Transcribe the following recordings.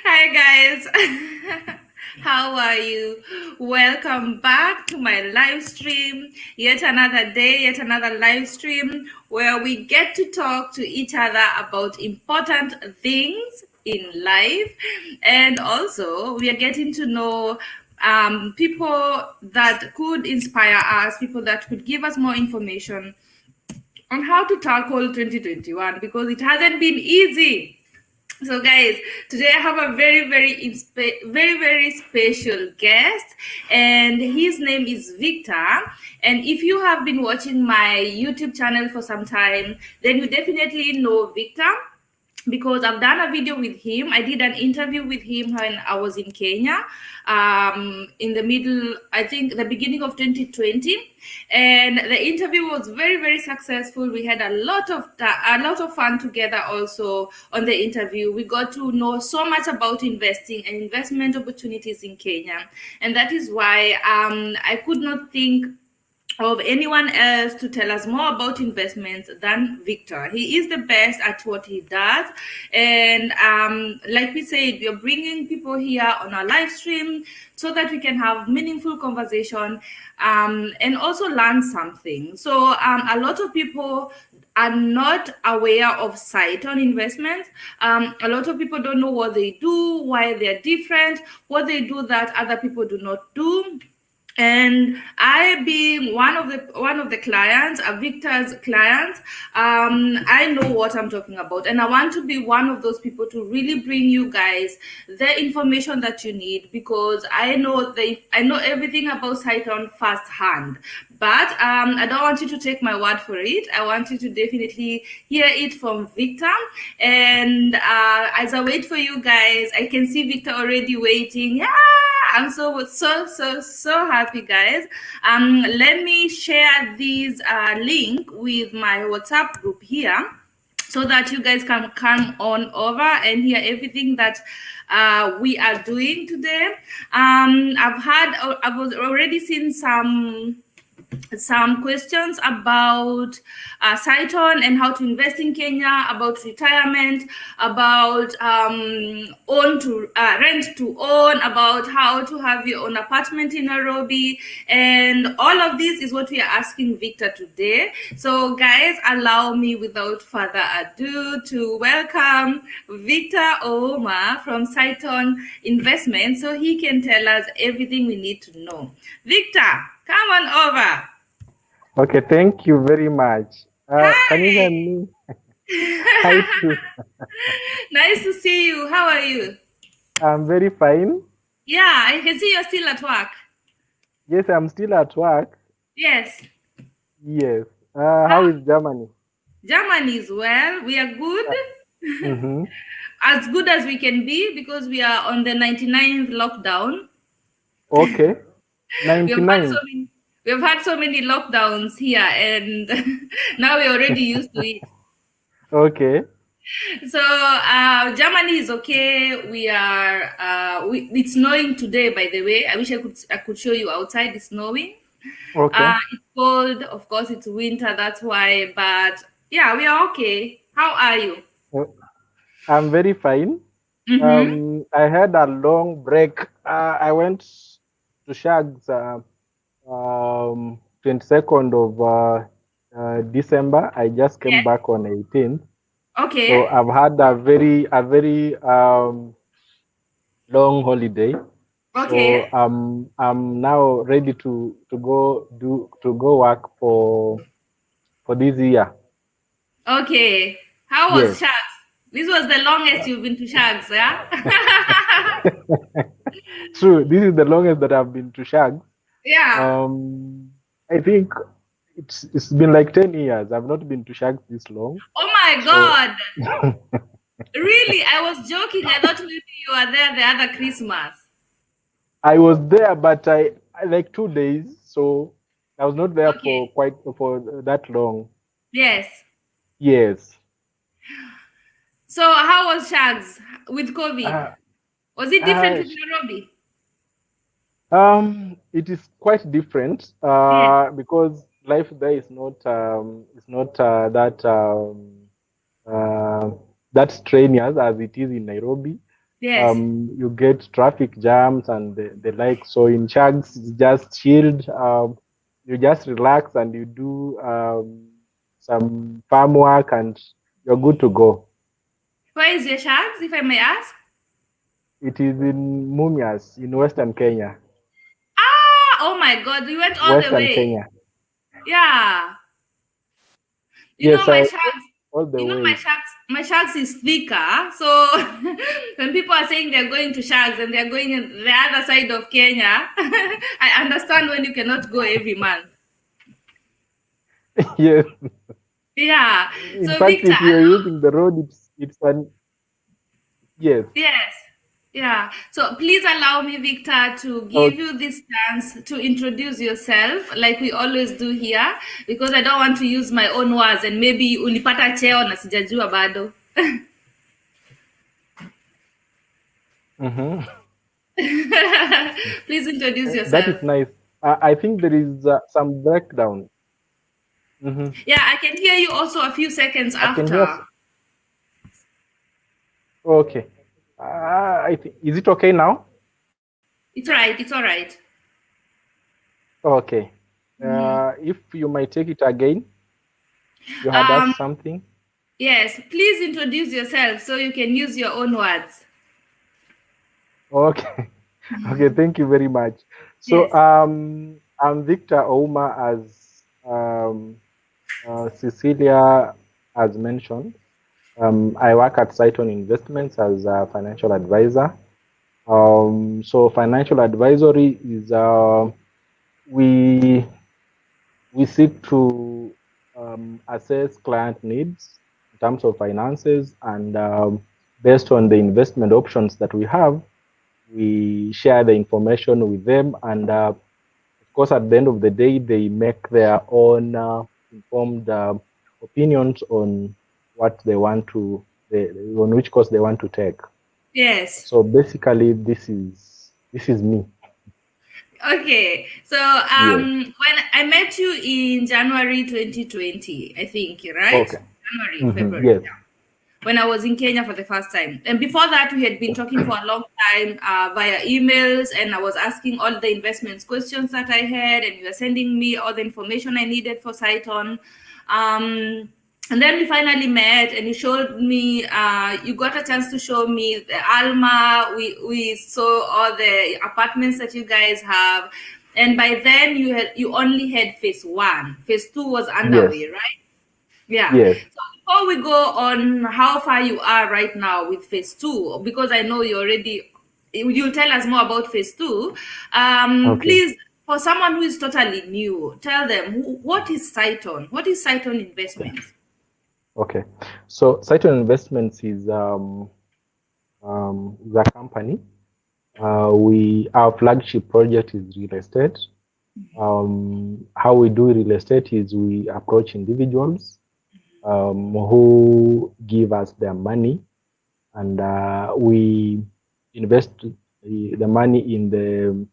Hi guys. How are you? Welcome back to my live stream. Yet another day, yet another live stream where we get to talk to each other about important things in life. And also, we are getting to know people that could inspire us, people that could give us more information on how to tackle 2021 because it hasn't been easy. So, guys, today I have a very special guest, and his name is Victor. And if you have been watching my YouTube channel for some time, then you definitely know Victor because I've done a video with him. I did an interview with him when I was in Kenya, in the middle, I think, the beginning of 2020, and the interview was very successful. We had a lot of fun together. Also on the interview, we got to know so much about investing and investment opportunities in Kenya, and that is why I could not think of anyone else to tell us more about investments than Victor. He is the best at what he does. And like we said, we are bringing people here on our live stream so that we can have meaningful conversation and also learn something. So a lot of people are not aware of CYTONN investments. A lot of people don't know what they do, why they're different, what they do that other people do not do. And I, being one of the clients, Victor's clients, I know what I'm talking about, and I want to be one of those people to really bring you guys the information that you need, because I know everything about CYTONN firsthand. But I don't want you to take my word for it. I want you to definitely hear it from Victor. And as I wait for you guys, I can see Victor already waiting. Yeah, I'm so happy, guys. Let me share this link with my WhatsApp group here, so that you guys can come on over and hear everything that we are doing today. I've already seen some questions about CYTONN and how to invest in Kenya, about retirement, about rent to own, about how to have your own apartment in Nairobi, and all of this is what we are asking Victor today. So, guys, allow me, without further ado, to welcome Victor Ouma from CYTONN Investments, so he can tell us everything we need to know. Victor, come on over. Okay, thank you very much. Hi. Can you hear me? Hi, too. Nice to see you. How are you? I'm very fine. Yeah, I can see you're still at work. Yes, I'm still at work. Yes. Yes. How is Germany? Germany is well. We are good. Mm-hmm. As good as we can be, because we are on the 99th lockdown. Okay. We have had so 99. many we have had so many lockdowns here, and now we're already used to it. Okay. So Germany is okay. We are it's snowing today, by the way. I wish I could show you outside. It's snowing. Okay. It's cold, of course. It's winter, that's why. But yeah, we are okay. How are you? Uh, I'm very fine. Mm-hmm. I had a long break. I went to Shags 22nd of December. I just came Yes. back on 18th. So Okay. I've had a very long holiday. So Okay. I'm now ready to go work for this year. Okay. How was Yes. Sharks? This was the longest you've been to Sharks, yeah? True. This is the longest that I've been to Shags. Yeah. I think it's been like 10 years. I've not been to Shags this long. Oh my So God. Really? I was joking. I thought maybe you were there the other Christmas. I was there, but I like 2 days. So I was not there Okay. for that long. Yes. Yes. So how was Sharks with COVID? Uh, Was it different uh, with Nairobi? it is quite different Yes. because life there is not uh, that strenuous as it is in Nairobi. Yes. You get traffic jams and the like. So in Shags, it's just chilled. You just relax and you do some farm work and you're good to go. Where is your shags, if I may ask? It is in Mumias in Western Kenya. Ah, oh my God, you went all the Western way. Kenya. Yeah. You know Yes, my I shags. all the You know way. my shags is thicker. So when people are saying they're going to shags and they're going in the other side of Kenya, I understand when you cannot go every month. Yes. Yeah. In So fact, Victor, if you're using the road, it's an yes. yes. Yeah. So please allow me, Victor, to Oh, give you this chance to introduce yourself like we always do here, because I don't want to use my own words and maybe ulipata cheo na sijajua bado. mhm. Please introduce That yourself. is nice. I think there is some breakdown. Hmm. Yeah, I can hear you also a few seconds I can hear. after. Okay. I think, is it okay now? It's right. It's all right. Okay. Mhm. If you might take it again, you had Um, asked something. yes, please introduce yourself so you can use your own words. Okay. Okay. Thank you very much. So Yes. I'm Victor Ouma, as Cecilia has mentioned. I work at CYTONN Investments as a financial advisor. So financial advisory is we we seek to assess client needs in terms of finances, and based on the investment options that we have, we share the information with them, and of course, at the end of the day, they make their own informed opinions on what they want to, on which course they want to take. Yes. So basically, this is me. Okay. So Yes. when I met you in January 2020, I think, right? Okay. January, February. Yes. When I was in Kenya for the first time. And before that, we had been talking for a long time via emails, and I was asking all the investments questions that I had, and you were sending me all the information I needed for CYTONN. And then we finally met, and you showed me, you got a chance to show me the Alma. We saw all the apartments that you guys have. And by then, you only had phase one. Phase two was Yes. underway, right? Yeah. Yes. So before we go on how far you are right now with phase two, because I know you already, you'll tell us more about phase two. Okay. Please, for someone who is totally new, tell them what is CYTONN? What is CYTONN Investments? Okay. So Cyton Investments is a company. Our flagship project is real estate. How we do real estate is we approach individuals who give us their money, and we invest the money in the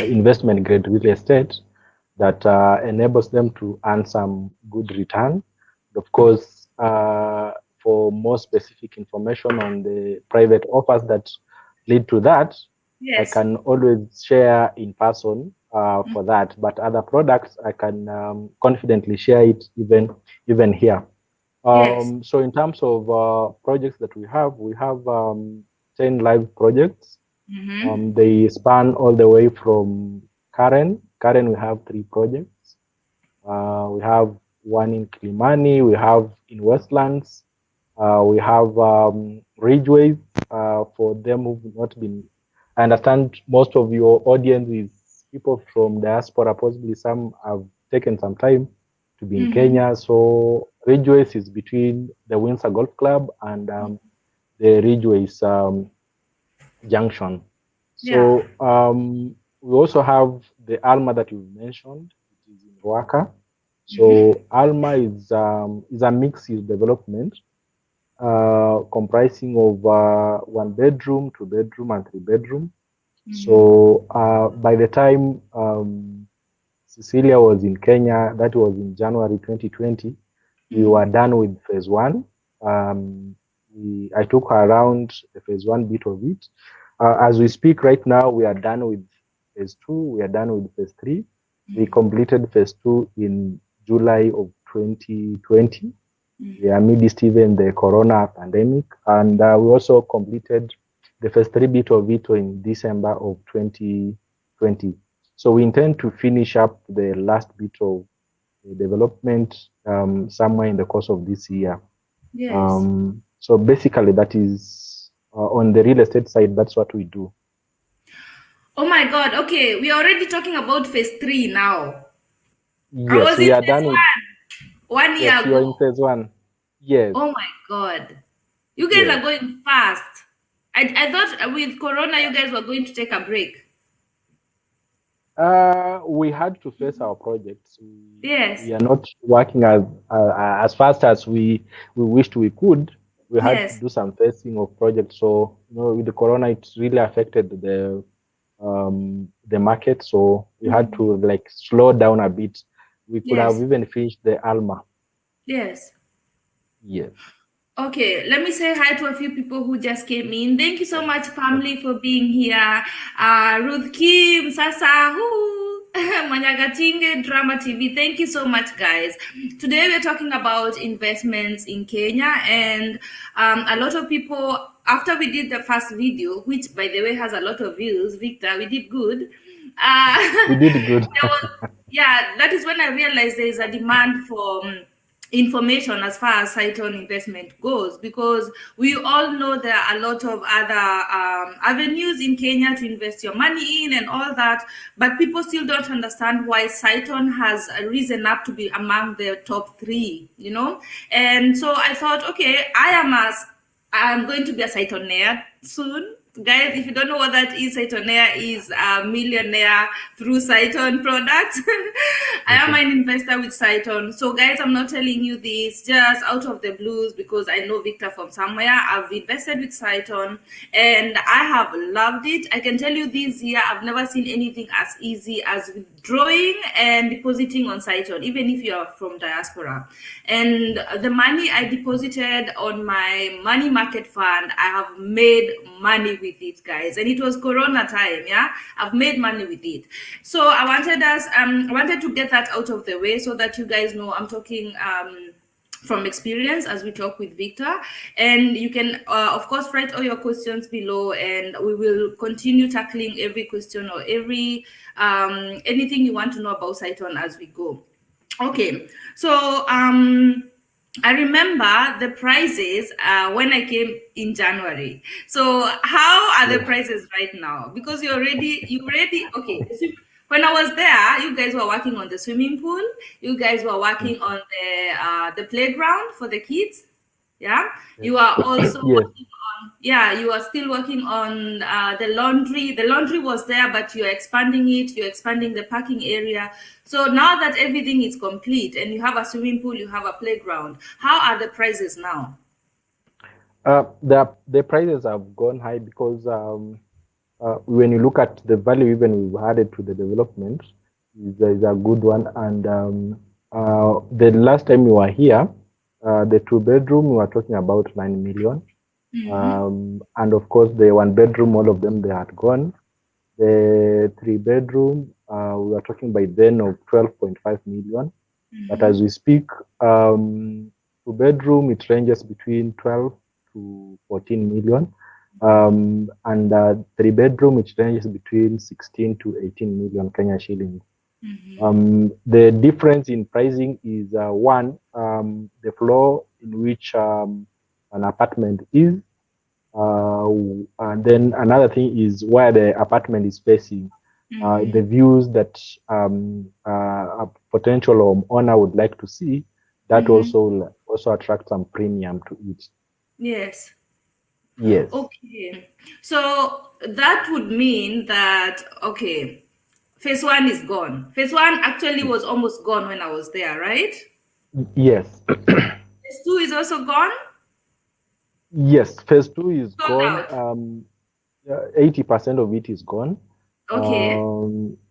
investment grade real estate that enables them to earn some good return. Of course, for more specific information on the private offers that lead to that, I Yes. can always share in person for that. But other products, I can confidently share it even here. Yes. So in terms of projects that we have 10 live projects. Mm-hmm. They span all the way from Karen. Karen, we have 3 projects. We have one in Kilimani, we have in Westlands, we have Ridgeways. For them who've not been, I understand most of your audience is people from diaspora. Possibly some have taken some time to be in Mm-hmm. Kenya. So Ridgeways is between the Windsor Golf Club and the Ridgeways junction. Yeah. So we also have the Alma that you mentioned. It is in Ruaka. Mm-hmm. So Alma is a mixed-use development comprising of 1 bedroom, 2 bedroom, and 3 bedroom. Mm-hmm. So by the time Cecilia was in Kenya, that was in January 2020, we Mm-hmm. were done with phase one. Um, I took her around the phase 1 bit of it. As we speak right now, we are done with phase 2. We are done with phase 3. We completed phase 2 in July of 2020. We are amidst even the corona pandemic, and we also completed the phase 3 bit of it in December of 2020. So we intend to finish up the last bit of the development somewhere in the course of this year. Yes. So basically, that is on the real estate side. That's what we do. Oh my God. Okay, we are already talking about phase 3 now. I Yes, was we in are phase done with. 1 year Yes, you are in ago. phase 1. Yes. Oh my God. You guys Yes. are going fast. I thought with Corona, you guys were going to take a break. We had to face our projects. Yes. We are not working as fast as we wished we could. We had to Yes. do some facing of projects. So with the corona, it really affected the market. So we had to like slow down a bit. We could have Yes. even finished the Alma. Yes. Yes. Okay, let me say hi to a few people who just came in. Thank you so much, family, for being here. Ruth Kim, Sasa, Manyagatinge, Drama TV. Thank you so much, guys. Today we're talking about investments in Kenya, and a lot of people, after we did the first video, which by the way has a lot of views, Victor, we did good. We did good. Yeah, that is when I realized there is a demand for information as far as CYTONN investment goes, because we all know there are a lot of other avenues in Kenya to invest your money in and all that, but people still don't understand why CYTONN has risen up to be among the top 3, And so I thought, okay, I'm going to be a cytonnaire soon. Guys, if you don't know what that is, cytonnaire is a millionaire through CYTONN products. I am an investor with CYTONN. So guys, I'm not telling you this just out of the blues because I know Victor from somewhere. I've invested with CYTONN and I have loved it. I can tell you this year, I've never seen anything as easy as withdrawing and depositing on CYTONN, even if you are from diaspora. And the money I deposited on my money market fund, I have made money with it, guys. And it was Corona time, yeah. I've made money with it. So I wanted to get that out of the way so that you guys know I'm talking from experience as we talk with Victor. And you can of course write all your questions below and we will continue tackling every question or every anything you want to know about CYTONN as we go. Okay, so I remember the prices when I came in January. So how are the prices right now? Because you already okay. When I was there, you guys were working on the swimming pool. You guys were working on the playground for the kids. Yeah, you are also Yes. working on, you are still working on the laundry. The laundry was there, but you're expanding it, you're expanding the parking area. So now that everything is complete and you have a swimming pool, you have a playground, how are the prices now? The prices have gone high because when you look at the value even we've added to the development is a good one. And the last time we were here, the 2-bedroom we were talking about 9 million. And of course the 1-bedroom, all of them, they had gone. The 3-bedroom, we were talking by then of 12.5 million. But as we speak, 2-bedroom, it ranges between 12 to 14 million. And 3-bedroom, it ranges between 16 to 18 million Kenya shillings. The difference in pricing is one, the floor in which an apartment is, and then another thing is where the apartment is facing. The views that a potential owner would like to see, that also attracts some premium to it. Yes. Yes. Okay. So that would mean that, okay, phase 1 is gone. Phase 1 actually was almost gone when I was there, right? Yes. Phase 2 is also gone? Yes, phase 2 is Sold gone. 80% of it is gone. Okay.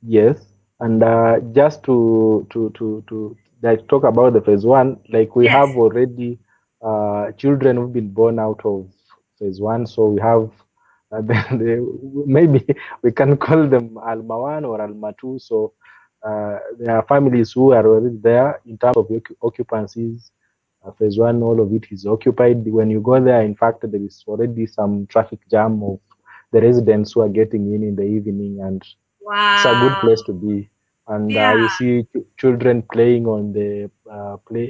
Yes, and just to like talk about the phase 1, like we have already children who've been born out of phase 1. So we have maybe we can call them Alma 1 or Alma 2. So there are families who are already there in terms of occupancies. Phase 1, all of it is occupied. When you go there, in fact, there is already some traffic jam of the residents who are getting in the evening, and it's a good Wow. place to be. And Yeah. you see children playing on the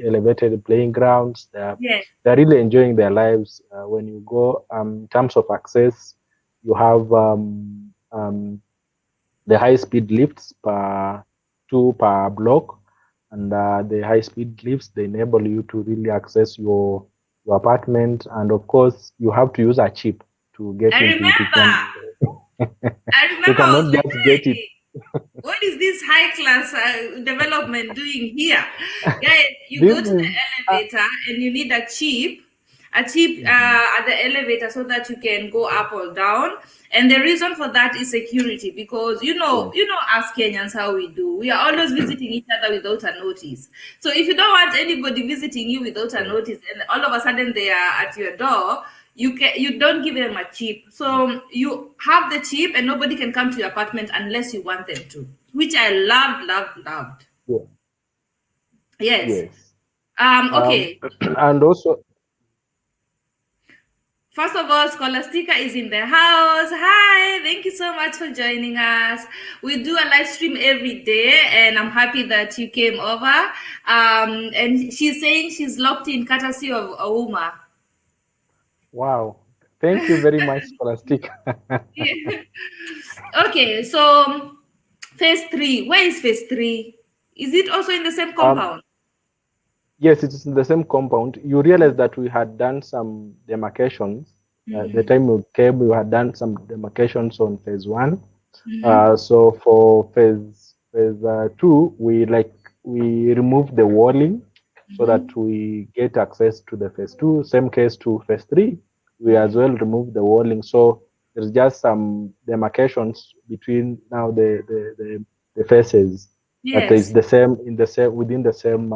elevated playing grounds. Yes. They're really enjoying their lives. When you go, in terms of access, you have the high-speed lifts per block, and the high-speed lifts, they enable you to really access your apartment. And of course, you have to use a chip to get I into it. You remember I was cannot like, just get it. hey, what is this high class development doing here? Guys, you This go to the is elevator and you need a chip at the elevator so that you can go up or down. And the reason for that is security, because yes, you know us Kenyans how we do. We are always visiting each other without a notice. So if you don't want anybody visiting you without a yes, notice, and all of a sudden they are at your door, you don't give them a chip. So you have the chip and nobody can come to your apartment unless you want them to, which I loved. yes, Yes. yes. Okay. And also, First of all, Scholastica is in the house. Hi, thank you so much for joining us. We do a live stream every day, and I'm happy that you came over. And she's saying she's locked in courtesy of Ouma. wow, thank you very much, Scholastic. Okay, so phase 3. Where is phase 3? Is it also in the same um, compound? yes, it is in the same compound. You realize that we had done some demarcations. The Mm-hmm. time we came, we had done some demarcations on phase 1. Mm-hmm. So for phase 2, we remove the walling so that Mm-hmm. we get access to the phase 2. Same case to phase 3, we as well remove the walling. So there's just some demarcations between now the phases, but it's Yes. the same within the same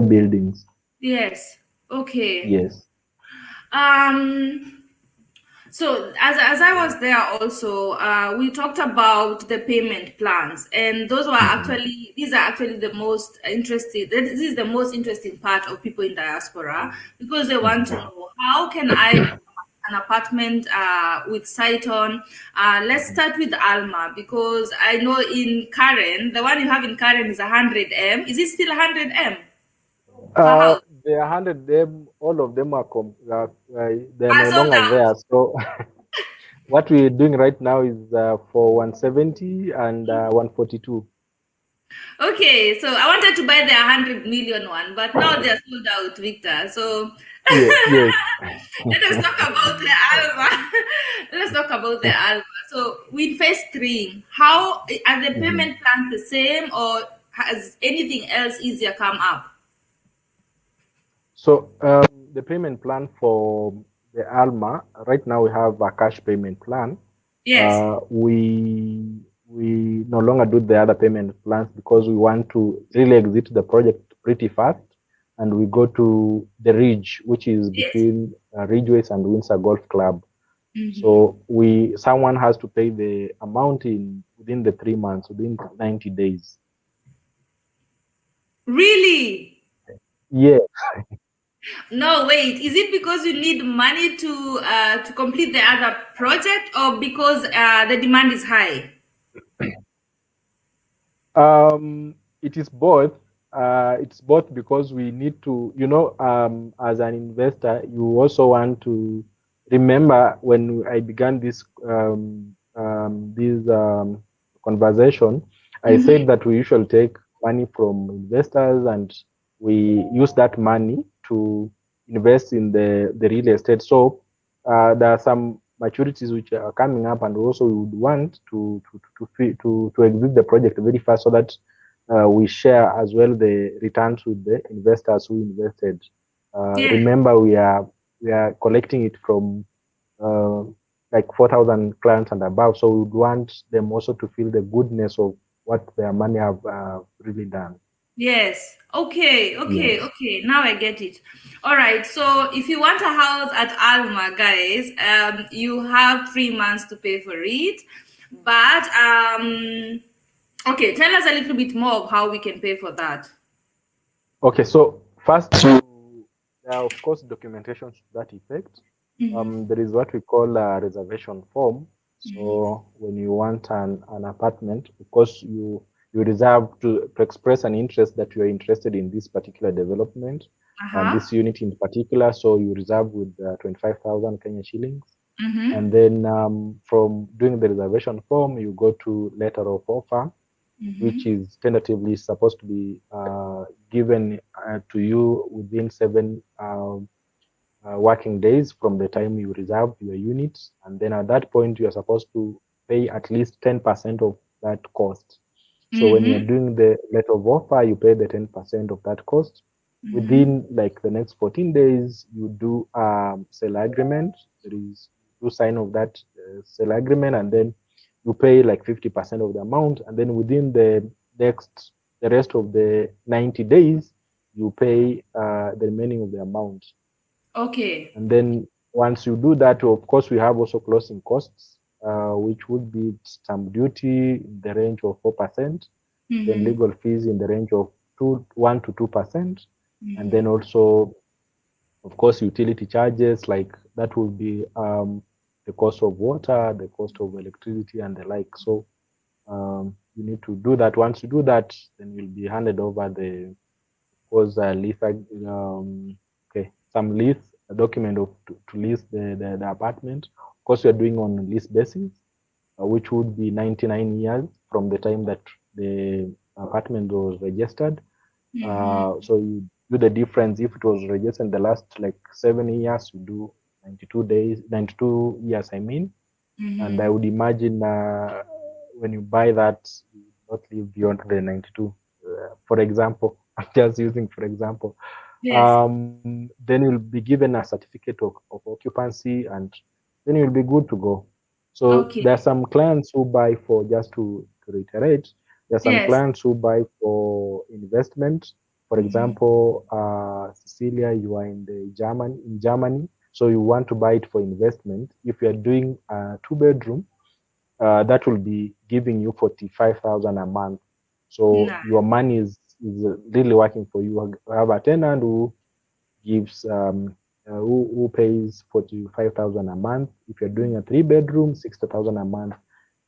buildings. Yes. Okay. Yes. Um, So as I was there also, we talked about the payment plans, and Mhm. these are actually the most interesting. This is the most interesting part of people in diaspora, because they want to Mhm. know, how can I book an apartment with CYTONN? Let's start with Alma, because I know in Karen, the one you have in Karen is 100M. Is it still 100M per house? The 100 them, all of them they're I no sold longer out. there. So what we're doing right now is for 170 and 142. Okay, so I wanted to buy the 100 million one, but now they're sold out, Victor. So Yes, yes. let us talk about the Alma. Let's talk about the Alma. So with phase 3, how are the Mhm. payment plans the same, or has anything else easier come up? So the payment plan for the Alma right now, we have a cash payment plan. Yes, We no longer do the other payment plans because we want to really exit the project pretty fast, and we go to the Ridge, which is yes. between Ridgeways and Windsor Golf Club. Hmm. So someone has to pay the amount within the 3 months, within 90 days. Really? Yeah. No, wait. Is it because you need money to complete the other project, or because the demand is high? It is both. It's both because we need to, as an investor, you also want to remember when I began this conversation, I Mm-hmm. said that we usually take money from investors and we use that money to invest in the real estate. So there are some maturities which are coming up, and also we would want to exit the project very fast so that we share as well the returns with the investors who invested. Yeah. Remember, we are collecting it from uh, like 4,000 clients and above, so we would want them also to feel the goodness of what their money have really done. Yes. Okay. Okay. Yes. Okay. Now I get it. All right. So if you want a house at Alma, guys, you have 3 months to pay for it. But okay, tell us a little bit more of how we can pay for that. Okay, so first, there are of course documentation to that effect. Mm-hmm. There is what we call a reservation form. Mm-hmm. So when you want an apartment, of course you reserve to express an interest that you are interested in this particular development and Uh-huh. this unit in particular. So you reserve with 25,000 Kenya shillings. Mm-hmm. And then from doing the reservation form, you go to letter of offer, Mm-hmm. which is tentatively supposed to be given to you within 7 working days from the time you reserve your unit. And then at that point, you are supposed to pay at least 10% of that cost. So when you're Mm-hmm. doing the letter of offer, you pay the 10% of that cost. Mm-hmm. Within like the next 14 days, you do sell agreement. There is you sign of that sell agreement, and then you pay like 50% of the amount. And then within the rest of the 90 days, you pay the remaining of the amount. Okay. And then once you do that, of course, we have also closing costs, which would be stamp duty in the range of 4%, then Mm-hmm. legal fees in the range of 1 to 2%, and Mm-hmm. then also, of course, utility charges like that will be the cost of water, the cost of electricity, and the like. So you need to do that. Once you do that, then you'll be handed over the was lease okay, some lease a document of to lease the apartment. Of course, you're doing on a lease basis, which would be 99 years from the time that the apartment was registered. Mm-hmm. So you do the difference. If it was registered in the last like 7 years, you do 92 days, 92 years, I mean. And I Mm-hmm. would imagine when you buy that, you will not live beyond the 92. For example, I'm just using for example. Yes. Then you'll be given a certificate of occupancy, and then you'll be good to go. So Okay. there are some clients who buy for, just to reiterate, there are some Yes. clients who buy for investment. For Mm-hmm. example, Cecilia, you are in Germany, so you want to buy it for investment. If you are doing a two-bedroom, that will be giving you 45,000 a month. So Nah. your money is really working for you. You have a tenant who gives who pays 45,000 a month. If you're doing a three-bedroom, 60,000 a month.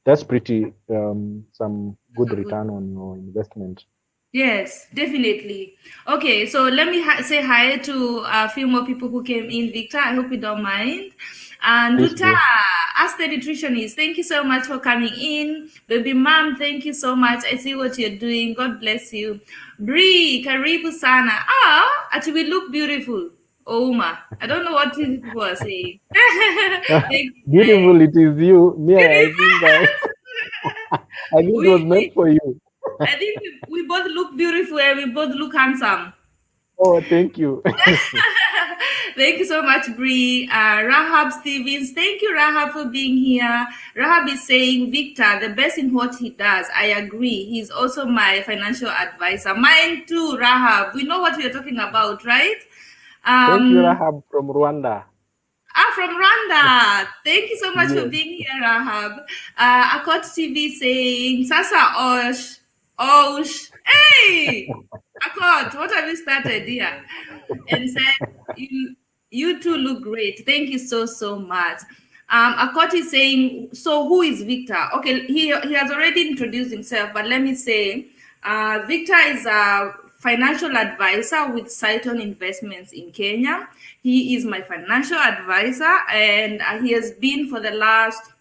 That's pretty some good So good. return on your investment. Yes, definitely. Okay, so let me say hi to a few more people who came in. Victor, I hope you don't mind. And Please Duta, do. Ask the Nutritionist, thank you so much for coming in. Baby Mom, thank you so much. I see what you're doing. God bless you. Bree, Karibu Sana. Ah, actually, we look beautiful. Ouma. I don't know what these people are saying. Thank you, guys. Beautiful, it is you. Me, I think Beautiful. I think it was meant we for you. I think we both look beautiful and we both look handsome. Oh, thank you. Thank you so much, Bree. Rahab Stevens, thank you, Rahab, for being here. Rahab is saying, Victor, the best in what he does. I agree. He's also my financial advisor. Mine too, Rahab. We know what we're talking about, right? Thank you, Um, Rahab from Rwanda. from Rwanda. Thank you so much for Yes. being here, Rahab. Akot TV saying, Sasa Osh. Osh. Hey! Akot, what have you started here? And said, you two look great. Thank you so much. Akot is saying, so who is Victor? Okay, he has already introduced himself, but let me say, Victor is a financial advisor with CYTONN Investments in Kenya. He is my financial advisor, and he has been for the last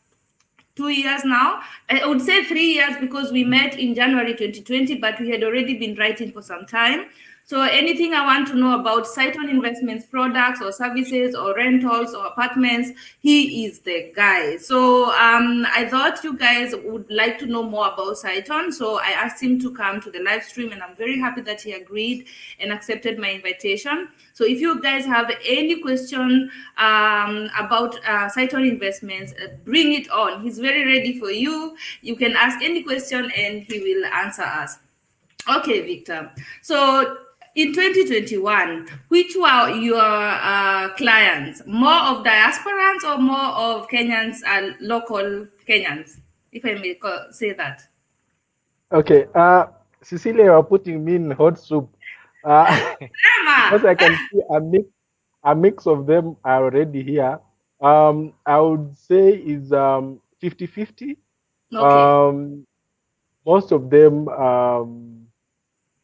2 years now. I would say 3 years because we met in January 2020, but we had already been writing for some time. So anything I want to know about CYTONN Investments products or services or rentals or apartments, he is the guy. So I thought you guys would like to know more about CYTONN. So I asked him to come to the live stream, and I'm very happy that he agreed and accepted my invitation. So if you guys have any question about CYTONN Investments, bring it on. He's very ready for you. You can ask any question and he will answer us. Okay, Victor. So in 2021, which were your clients? More of diasporans or more of Kenyans and local Kenyans, if I may say that? Okay, Cecilia, you're putting me in hot soup. Emma! Because I can see a mix of them are already here. I would say is 50-50. Okay. Most of them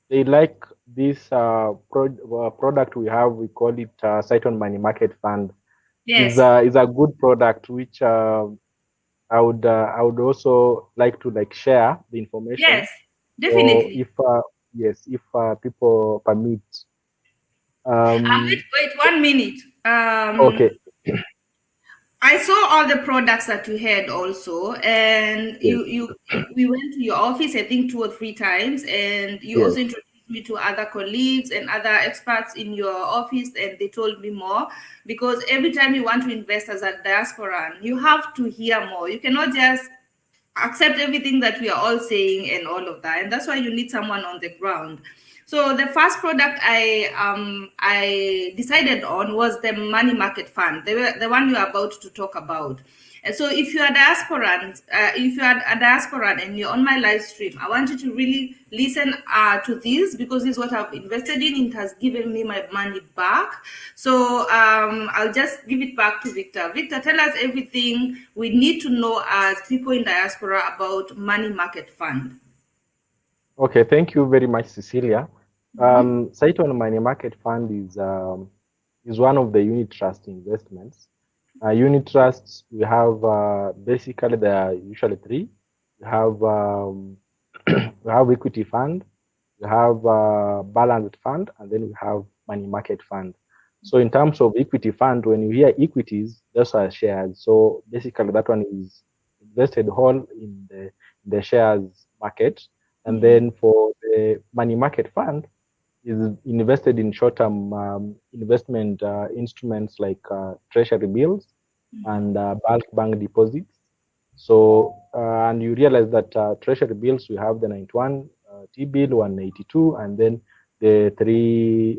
they like this product we have. We call it CYTONN Money Market Fund. Yes. Is a good product which I would also like to like share the information. Yes. Or Definitely. if yes, if people permit. Wait, Um, wait, 1 minute. okay. I saw all the products that you had also, and Yes. we went to your office, I think 2 or 3 times, and you Yes. also introduced me to other colleagues and other experts in your office, and they told me more. Because every time you want to invest as a diasporan, you have to hear more. You cannot just accept everything that we are all saying and all of that, and that's why you need someone on the ground. So the first product I decided on was the money market fund, the one you are about to talk about. And so if you are a diasporan and you're on my live stream, I want you to really listen to this, because this is what I've invested in. It has given me my money back. So I'll just give it back to Victor. Victor, tell us everything we need to know as people in diaspora about money market fund. Okay. Thank you very much, Cecilia. CYTONN Money Market Fund is one of the unit trust investments. Unit trusts, we have basically there are usually three. We have we have equity fund, we have balanced fund, and then we have money market fund. So in terms of equity fund, when you hear equities, those are shares. So basically that one is invested whole in the shares market. And then for the money market fund, is invested in short-term investment instruments like treasury bills and bulk bank deposits. So, and you realize that treasury bills, we have the 91 T-bill, 182, and then the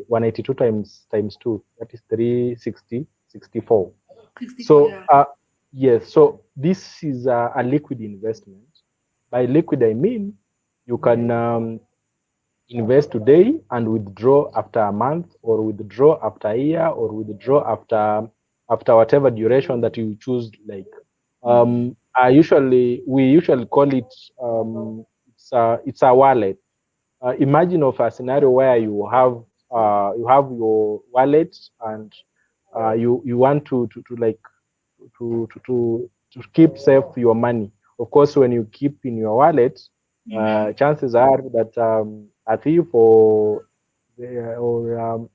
182 times 2, that is 360, 64. 64, So, yeah. yes, so this is a liquid investment. By liquid, I mean you can invest today and withdraw after a month, or withdraw after a year, or withdraw after whatever duration that you choose. Like we usually call it it's a wallet. Imagine of a scenario where you have your wallet, and you want to like to keep safe your money. Of course, when you keep in your wallet, chances are that a thief or a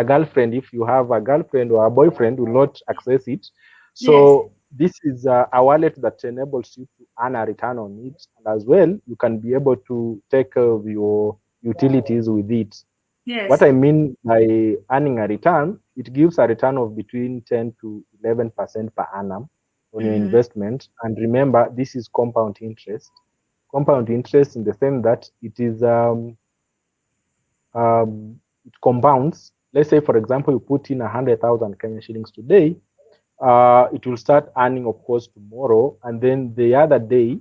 girlfriend, if you have a girlfriend or a boyfriend, will not access it. Yes. So this is a wallet that enables you to earn a return on it, and as well you can be able to take care of your utilities with it. What Yes. I mean by earning a return, it gives a return of between 10 to 11% per annum on your investment. And remember, this is compound interest. Compound interest in the sense that it compounds. Let's say, for example, you put in 100,000 Kenya shillings today. It will start earning, of course, tomorrow, and then the other day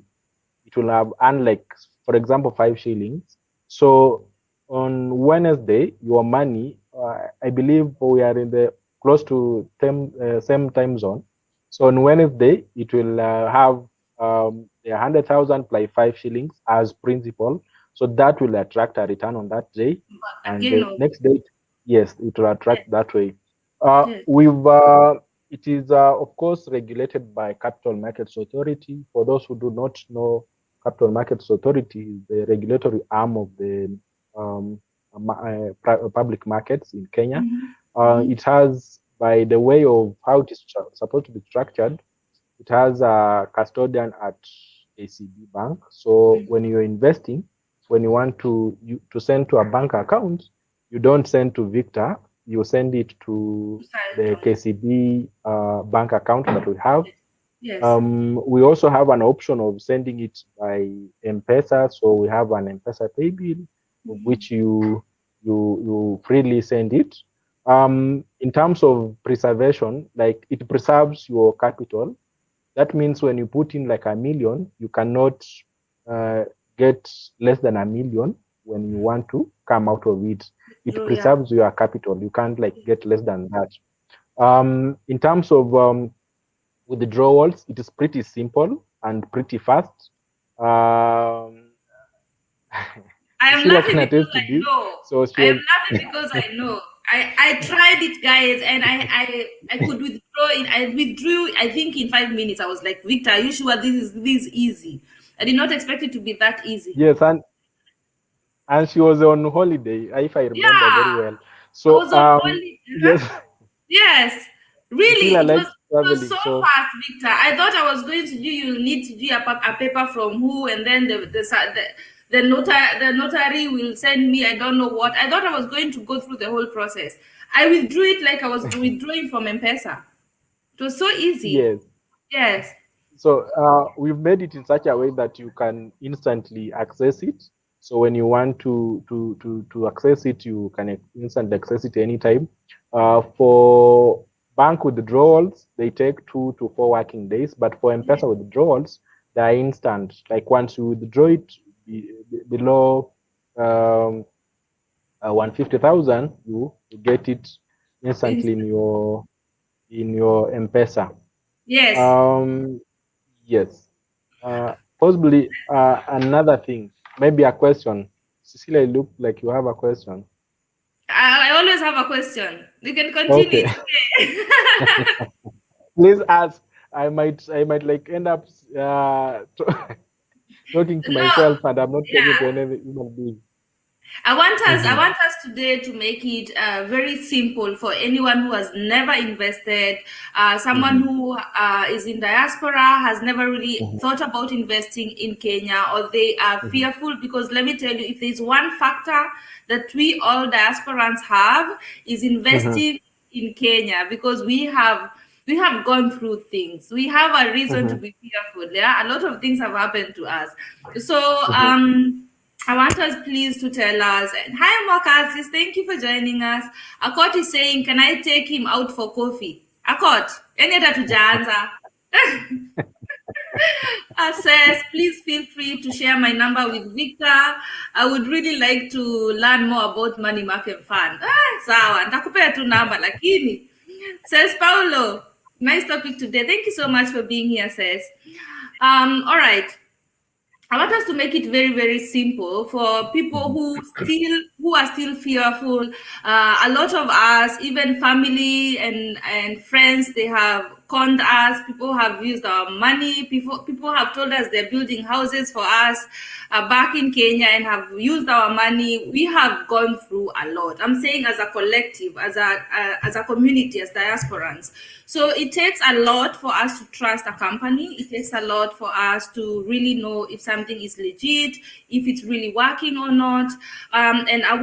it will have earned, like, for example, 5 shillings. So on Wednesday, your money, I believe we are in the close to same time zone. So on Wednesday, it will have the 100,000 plus 5 shillings as principal. So that will attract a return on that day. And Again, the no. next day, yes, it will Yes. attract that way. Yes. It is, of course, regulated by Capital Markets Authority. For those who do not know, Capital Markets Authority is the regulatory arm of the public markets in Kenya. It has, by the way of how it is supposed to be structured, it has a custodian at ACB Bank. So when you're investing, when you want to send to a bank account, you don't send to Victor, you send it to the Cyto. KCB bank account that we have. Yes. We also have an option of sending it by M-Pesa. So we have an M-Pesa pay bill, of which you freely send it. In terms of preservation, like it preserves your capital. That means when you put in like $1 million, you cannot get less than $1 million when you want to come out of it. It True, yeah. preserves your capital. You can't like get less than that. In terms of withdrawals, it is pretty simple and pretty fast. I am Cecilia laughing can because attest to I this. know. So she I am was, laughing because I know. I tried it, guys, and I could withdraw it. I withdrew. I think in 5 minutes. I was like, Victor, are you sure this is easy? I did not expect it to be that easy. yes, and she was on holiday, if I remember very Yeah, well. I So was on only. yes, Yes, really, Cecilia likes it was traveling. so So fast, Victor. I thought I was going to do. You need to do a paper from who, and then the notary will send me. I don't know what. I thought I was going to go through the whole process. I withdrew it like I was withdrawing from M-Pesa. It was so easy. yes, Yes, so we've made it in such a way that you can instantly access it. So when you want to access it, you can instantly access it anytime. For bank withdrawals, they take 2 to 4 working days, but for M-Pesa withdrawals, they are instant. Like once you withdraw it below 150,000, you get it instantly in your M-Pesa. yes. Um, yes. Possibly another thing, maybe a question. Cecilia, you look like you have a question. I always have a question. You can continue. Okay, It's okay. please ask. I might like end up talking to No, myself, and I'm not talking to yeah. any human being. I Mhm, want us today to make it very simple for anyone who has never invested, someone mhm, who is in diaspora, has never really mhm, thought about investing in Kenya, or they are mhm, fearful. Because let me tell you, if there's one factor that we all diasporans have, is mhm, investing in Kenya, because we have gone through things. We have a reason to mhm, be fearful. Yeah, a lot of things have happened to us. So mhm. I want us please to tell us. Hi, Makasis. Thank you for joining us. Akot is saying, can I take him out for coffee? Akot, any other to Janza? Says, please feel free to share my number with Victor. I would really like to learn more about money market fund. Sawa, nitakupea tu namba lakini. Says Paulo, nice topic today. Thank you so much for being here, says. All right. I want us to make it very, very simple for people Mhm, who are still fearful. A lot of us, even family and friends, they have conned us. People have used our money. People have told us they're building houses for us back in Kenya and have used our money. We have gone through a lot. I'm saying as a collective, as a community, as diasporans. So it takes a lot for us to trust a company. It takes a lot for us to really know if something is legit, if it's really working or not. And I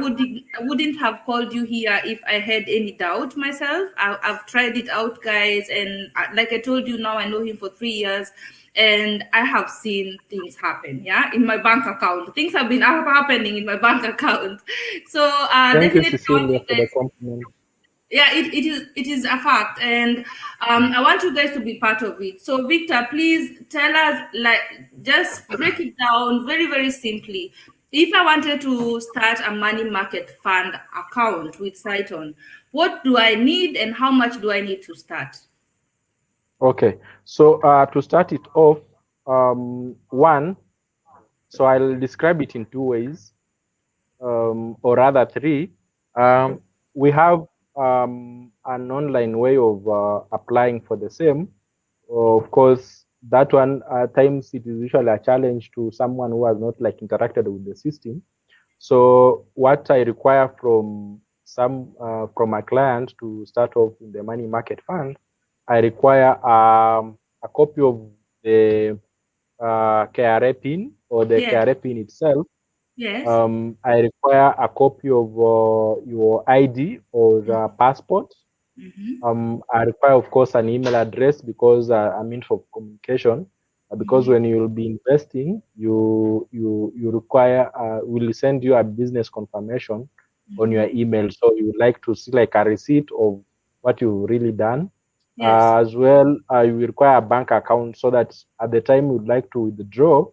wouldn't have called you here if I had any doubt myself. I've tried it out, guys, and like I told you, now I know him for 3 years. And I have seen things happen, yeah, in my bank account. Things have been happening in my bank account. So thank you, definitely I want Cecilia, you for the guys, compliment. yeah, it is a fact, and I want you guys to be part of it. So Victor, please tell us, like, just break it down very, very simply. If I wanted to start a money market fund account with CYTONN, what do I need and how much do I need to start? Okay, so to start it off, one, so I'll describe it in 2 ways, or rather 3. We have an online way of applying for the same. Of course, that one at times it is usually a challenge to someone who has not like interacted with the system. So what I require from a client to start off in the money market fund, I require a copy of the KRA pin or the Yes, KRA pin itself. yes, I require a copy of your ID or passport. I require, of course, an email address because I mean for communication. Because when you will be investing, you require will send you a business confirmation on your email. So you would like to see like a receipt of what you've really done. Yes. As well, you will require a bank account so that at the time you would like to withdraw,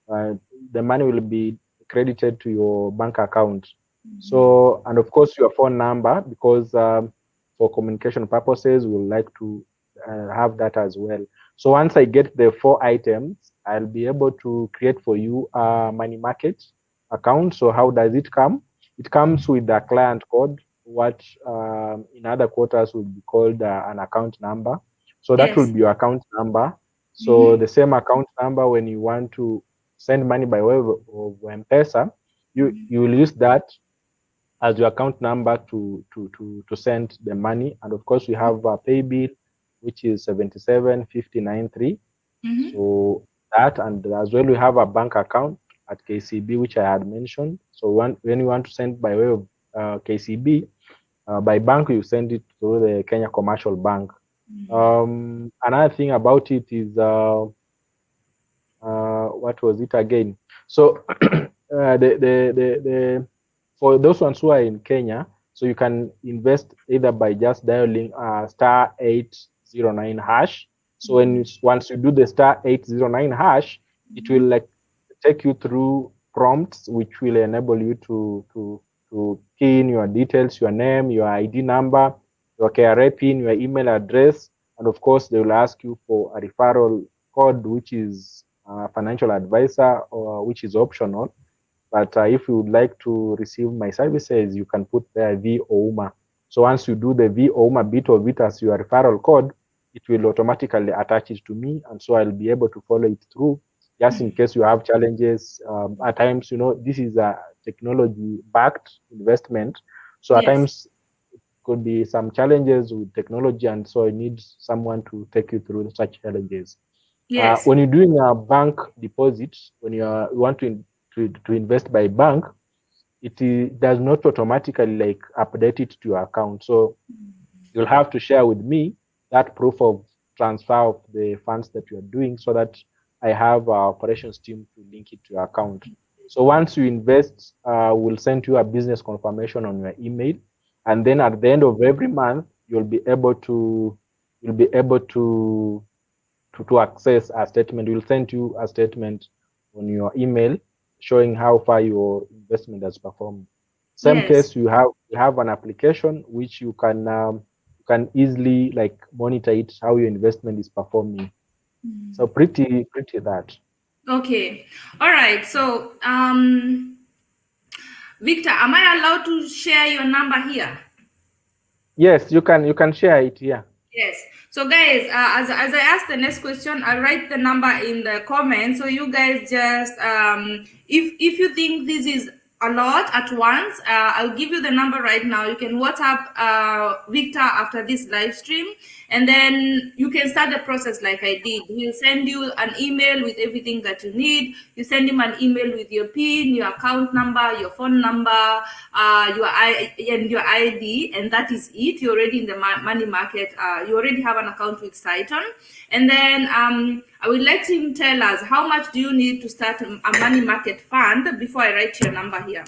the money will be credited to your bank account. So, and of course, your phone number, because for communication purposes, we would like to have that as well. So once I get the 4 items, I'll be able to create for you a money market account. So how does it come? It comes with a client code, what in other quarters would be called an account number. So that will Yes. be your account number. So the same account number, when you want to send money by way of M-Pesa, you will use that as your account number to send the money. And of course, we have a pay bill, which is 77,593. So that, and as well, we have a bank account at KCB, which I had mentioned. So when you want to send by way of KCB, by bank, you send it through the Kenya Commercial Bank. Another thing about it is what was it again? So the for those ones who are in Kenya, so you can invest either by just dialing *809 hash. So once you do the *809 hash, it will like take you through prompts which will enable you to key in your details, your name, your ID number, your KRA pin, your email address, and of course they will ask you for a referral code, which is financial advisor, or which is optional. But if you would like to receive my services, you can put there Ouma. So once you do the Ouma bit of it as your referral code, it will automatically attach it to me, and so I'll be able to follow it through. Just in case you have challenges, at times, this is a technology-backed investment, so at times could be some challenges with technology, and so I need someone to take you through such challenges. Yes. When you're doing a bank deposit, when you want to invest by bank, it does not automatically like update it to your account. So you'll have to share with me that proof of transfer of the funds that you are doing, so that I have our operations team to link it to your account. So once you invest, we'll send you a business confirmation on your email, and then at the end of every month, you'll be able to access a statement. We'll send you a statement on your email showing how far your investment has performed. Same case, you have an application which you can easily like monitor it, how your investment is performing. So pretty that. Okay. All right. So Victor, am I allowed to share your number here? Yes, you can share it here. Yes. So guys, as I ask the next question, I'll write the number in the comments. So you guys just if you think this is a lot at once, I'll give you the number right now. You can WhatsApp Victor after this live stream, and then you can start the process like I did. He'll send you an email with everything that you need. You send him an email with your PIN, your account number, your phone number, and your ID, and that is it. You're already in the money market. You already have an account with CYTONN, and then I will let him tell us how much do you need to start a money market fund before I write your number here.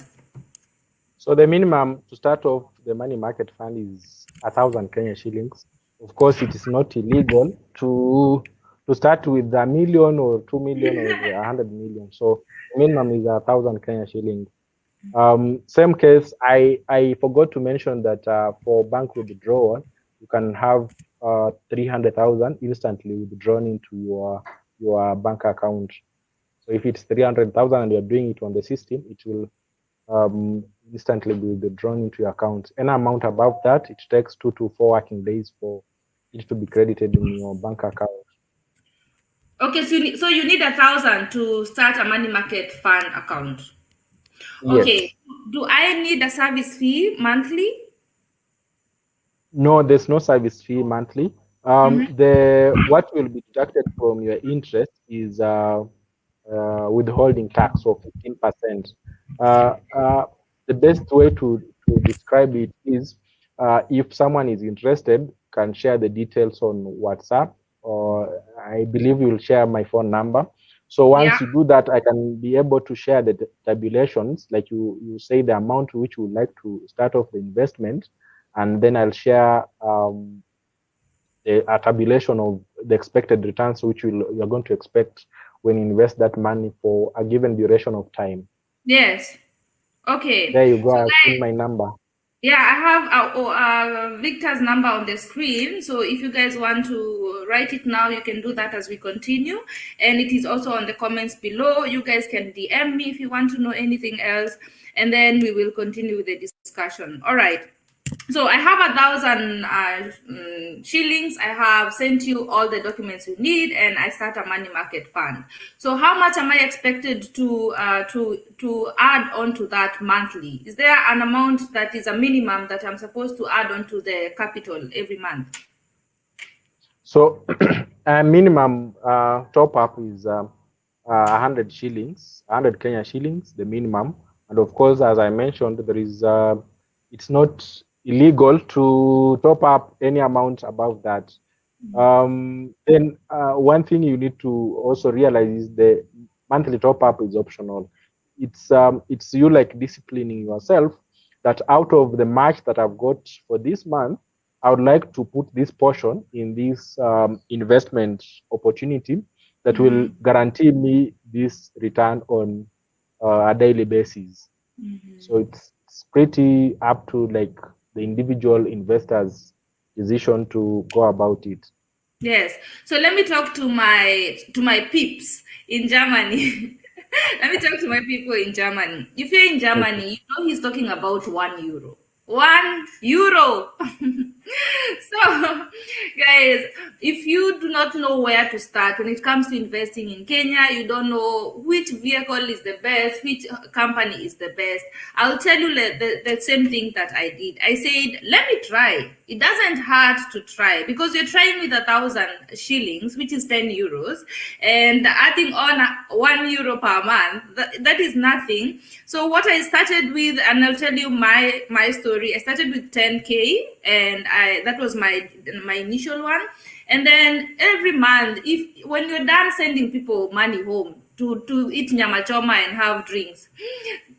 So the minimum to start off the money market fund is 1,000 Kenya shillings. Of course, it is not illegal to start with 1 million or 2 million or 100 million. So minimum is 1,000 Kenya shillings. Same case, I forgot to mention that for bank withdrawal, you can have 300,000 instantly withdrawn into your bank account. So if it's 300,000 and you're doing it on the system, it will instantly be withdrawn into your account. Any amount above that, it takes 2 to 4 working days for it to be credited in your bank account. Okay, so you need 1,000 to start a money market fund account. Yes. Okay, do I need a service fee monthly? No, there's no service fee monthly. The what will be deducted from your interest is withholding tax of 15%. The best way to describe it is if someone is interested, can share the details on WhatsApp, or I believe you'll share my phone number. So once you do that, I can be able to share the tabulations, like you say the amount which you would like to start off the investment, and then I'll share a tabulation of the expected returns which you're going to expect when you invest that money for a given duration of time. Yes. Okay. There you go. So I've seen my number. yeah, I have Victor's number on the screen. So if you guys want to write it now, you can do that as we continue. And it is also on the comments below. You guys can DM me if you want to know anything else. And then we will continue with the discussion. All right. So I have 1,000 shillings. I have sent you all the documents you need, and I start a money market fund. So how much am I expected to add on to that monthly? Is there an amount that is a minimum that I'm supposed to add on to the capital every month? So a minimum top up is 100 shillings, 100 Kenya shillings, the minimum. And of course, as I mentioned, there is it's not illegal to top up any amount above that. Then one thing you need to also realize is the monthly top up is optional. It's you like disciplining yourself that out of the much that I've got for this month, I would like to put this portion in this investment opportunity that will guarantee me this return on a daily basis. So it's pretty up to like the individual investor's decision to go about it. Yes. So let me talk to my peeps in Germany. Let me talk to my people in Germany. If you're in Germany, you know he's talking about €1. €1. So, guys, if you do not know where to start when it comes to investing in Kenya, you don't know which vehicle is the best, which company is the best, I'll tell you the same thing that I did. I said, let me try. It doesn't hurt to try, because you're trying with 1,000 shillings, which is €10, and adding on €1 per month, that is nothing. So what I started with, and I'll tell you my story, I started with 10K, and that was my initial one. And then every month, when you're done sending people money home to eat nyama choma and have drinks,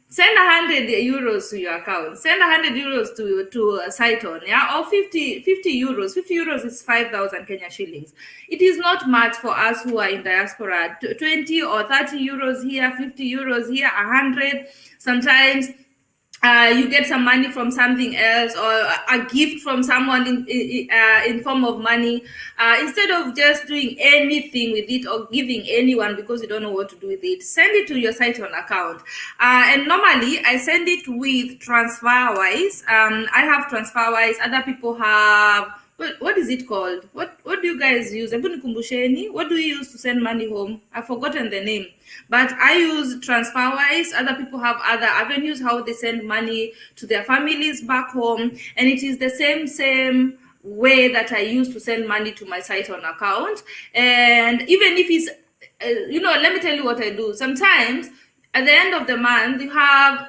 send €100 to your account. Send €100 to CYTONN, yeah, or 50 euros. 50 euros is 5,000 Kenya shillings. It is not much for us who are in diaspora. 20 or 30 euros here, 50 euros here, 100. Sometimes you get some money from something else, or a gift from someone in form of money. Instead of just doing anything with it or giving anyone because you don't know what to do with it, send it to your CYTONN account. And normally I send it with TransferWise. I have TransferWise. Other people have, what is it called? What do you guys use? What do you use to send money home? I've forgotten the name. But I use TransferWise. Other people have other avenues how they send money to their families back home. And it is the same way that I use to send money to my CYTONN account. And even if it's, let me tell you what I do. Sometimes at the end of the month, you have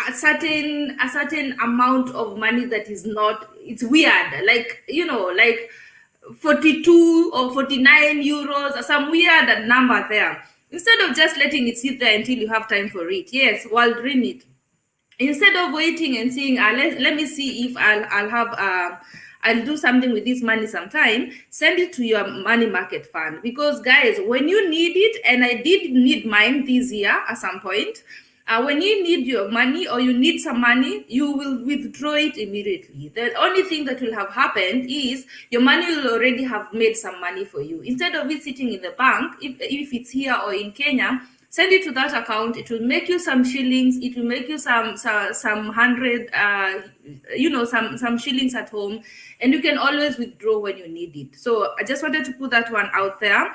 a certain amount of money that is not, it's weird, like 42 or 49 euros or some weird number there. Instead of just letting it sit there until you have time for it, yes, while doing it, instead of waiting and seeing, let me see if I'll do something with this money sometime, send it to your money market fund. Because guys, when you need it, and I did need mine this year at some point, when you need your money or you need some money, you will withdraw it immediately. The only thing that will have happened is your money will already have made some money for you. Instead of it sitting in the bank, if it's here or in Kenya, send it to that account. It will make you some shillings. It will make you some 100, some shillings at home, and you can always withdraw when you need it. So I just wanted to put that one out there.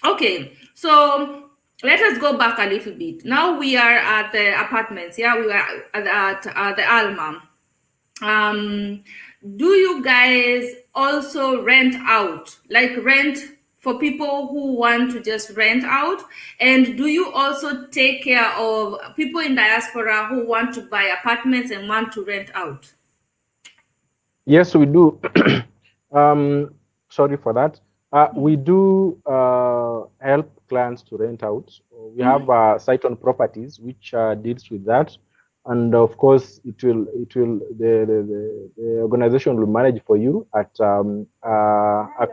Okay, so let us go back a little bit. Now we are at the apartments. Yeah, we were at the Alma. Do you guys also rent out, like rent for people who want to just rent out? And do you also take care of people in diaspora who want to buy apartments and want to rent out? Yes, we do. Sorry for that. We do help clients to rent out. We have CYTONN properties which deals with that, and of course, the organization will manage for you at a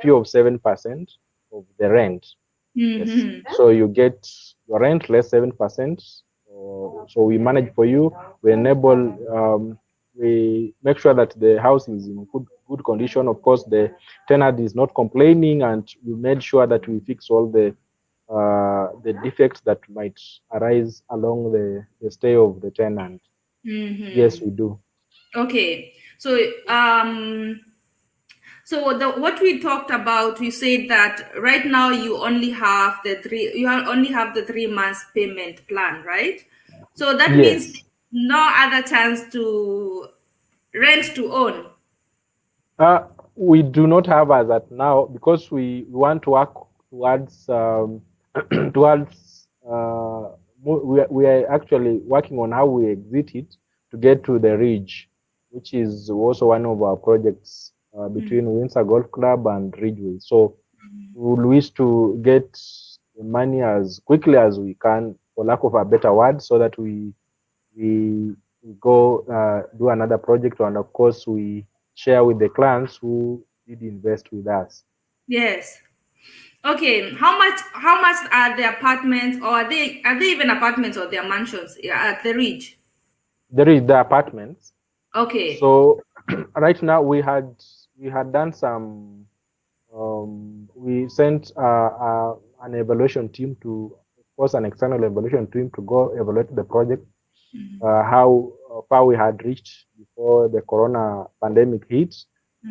fee of 7% of the rent. Yes. So you get your rent less 7%. So we manage for you. We enable. We make sure that the house is in good condition. Of course, the tenant is not complaining, and we made sure that we fix all the defects that might arise along the stay of the tenant. Yes, we do. Okay. So what we talked about, we said that right now you only have only have the 3 months payment plan, right? So that means Yes. no other chance to rent to own. We do not have as at now because we want to work towards towards we are actually working on how we exit it to get to the ridge, which is also one of our projects between Windsor Golf Club and Ridgeway. So we will wish to get the money as quickly as we can, for lack of a better word, so that we go do another project, and of course we share with the clients who did invest with us. Yes. Okay. How much are the apartments, or are they even apartments, or they're mansions at the ridge? There is the apartments. Okay. So right now we had done some. We sent an evaluation team to, of course, an external evaluation team to go evaluate the project, how far we had reached before the corona pandemic hit.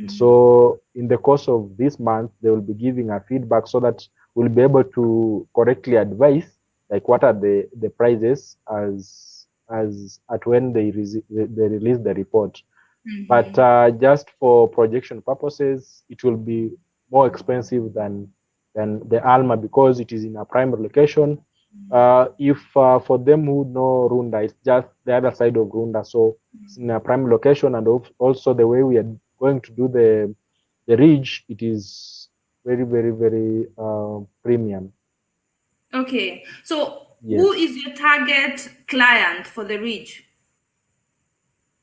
So in the course of this month, they will be giving a feedback so that we'll be able to correctly advise, like what are the prices as at when they release the report. But just for projection purposes, it will be more expensive than the Alma because it is in a prime location. If for them who know Runda, it's just the other side of Runda, so it's in a prime location, and also the way we are going to do the ridge, it is very, very, very premium. Okay. So Yes, who is your target client for the ridge?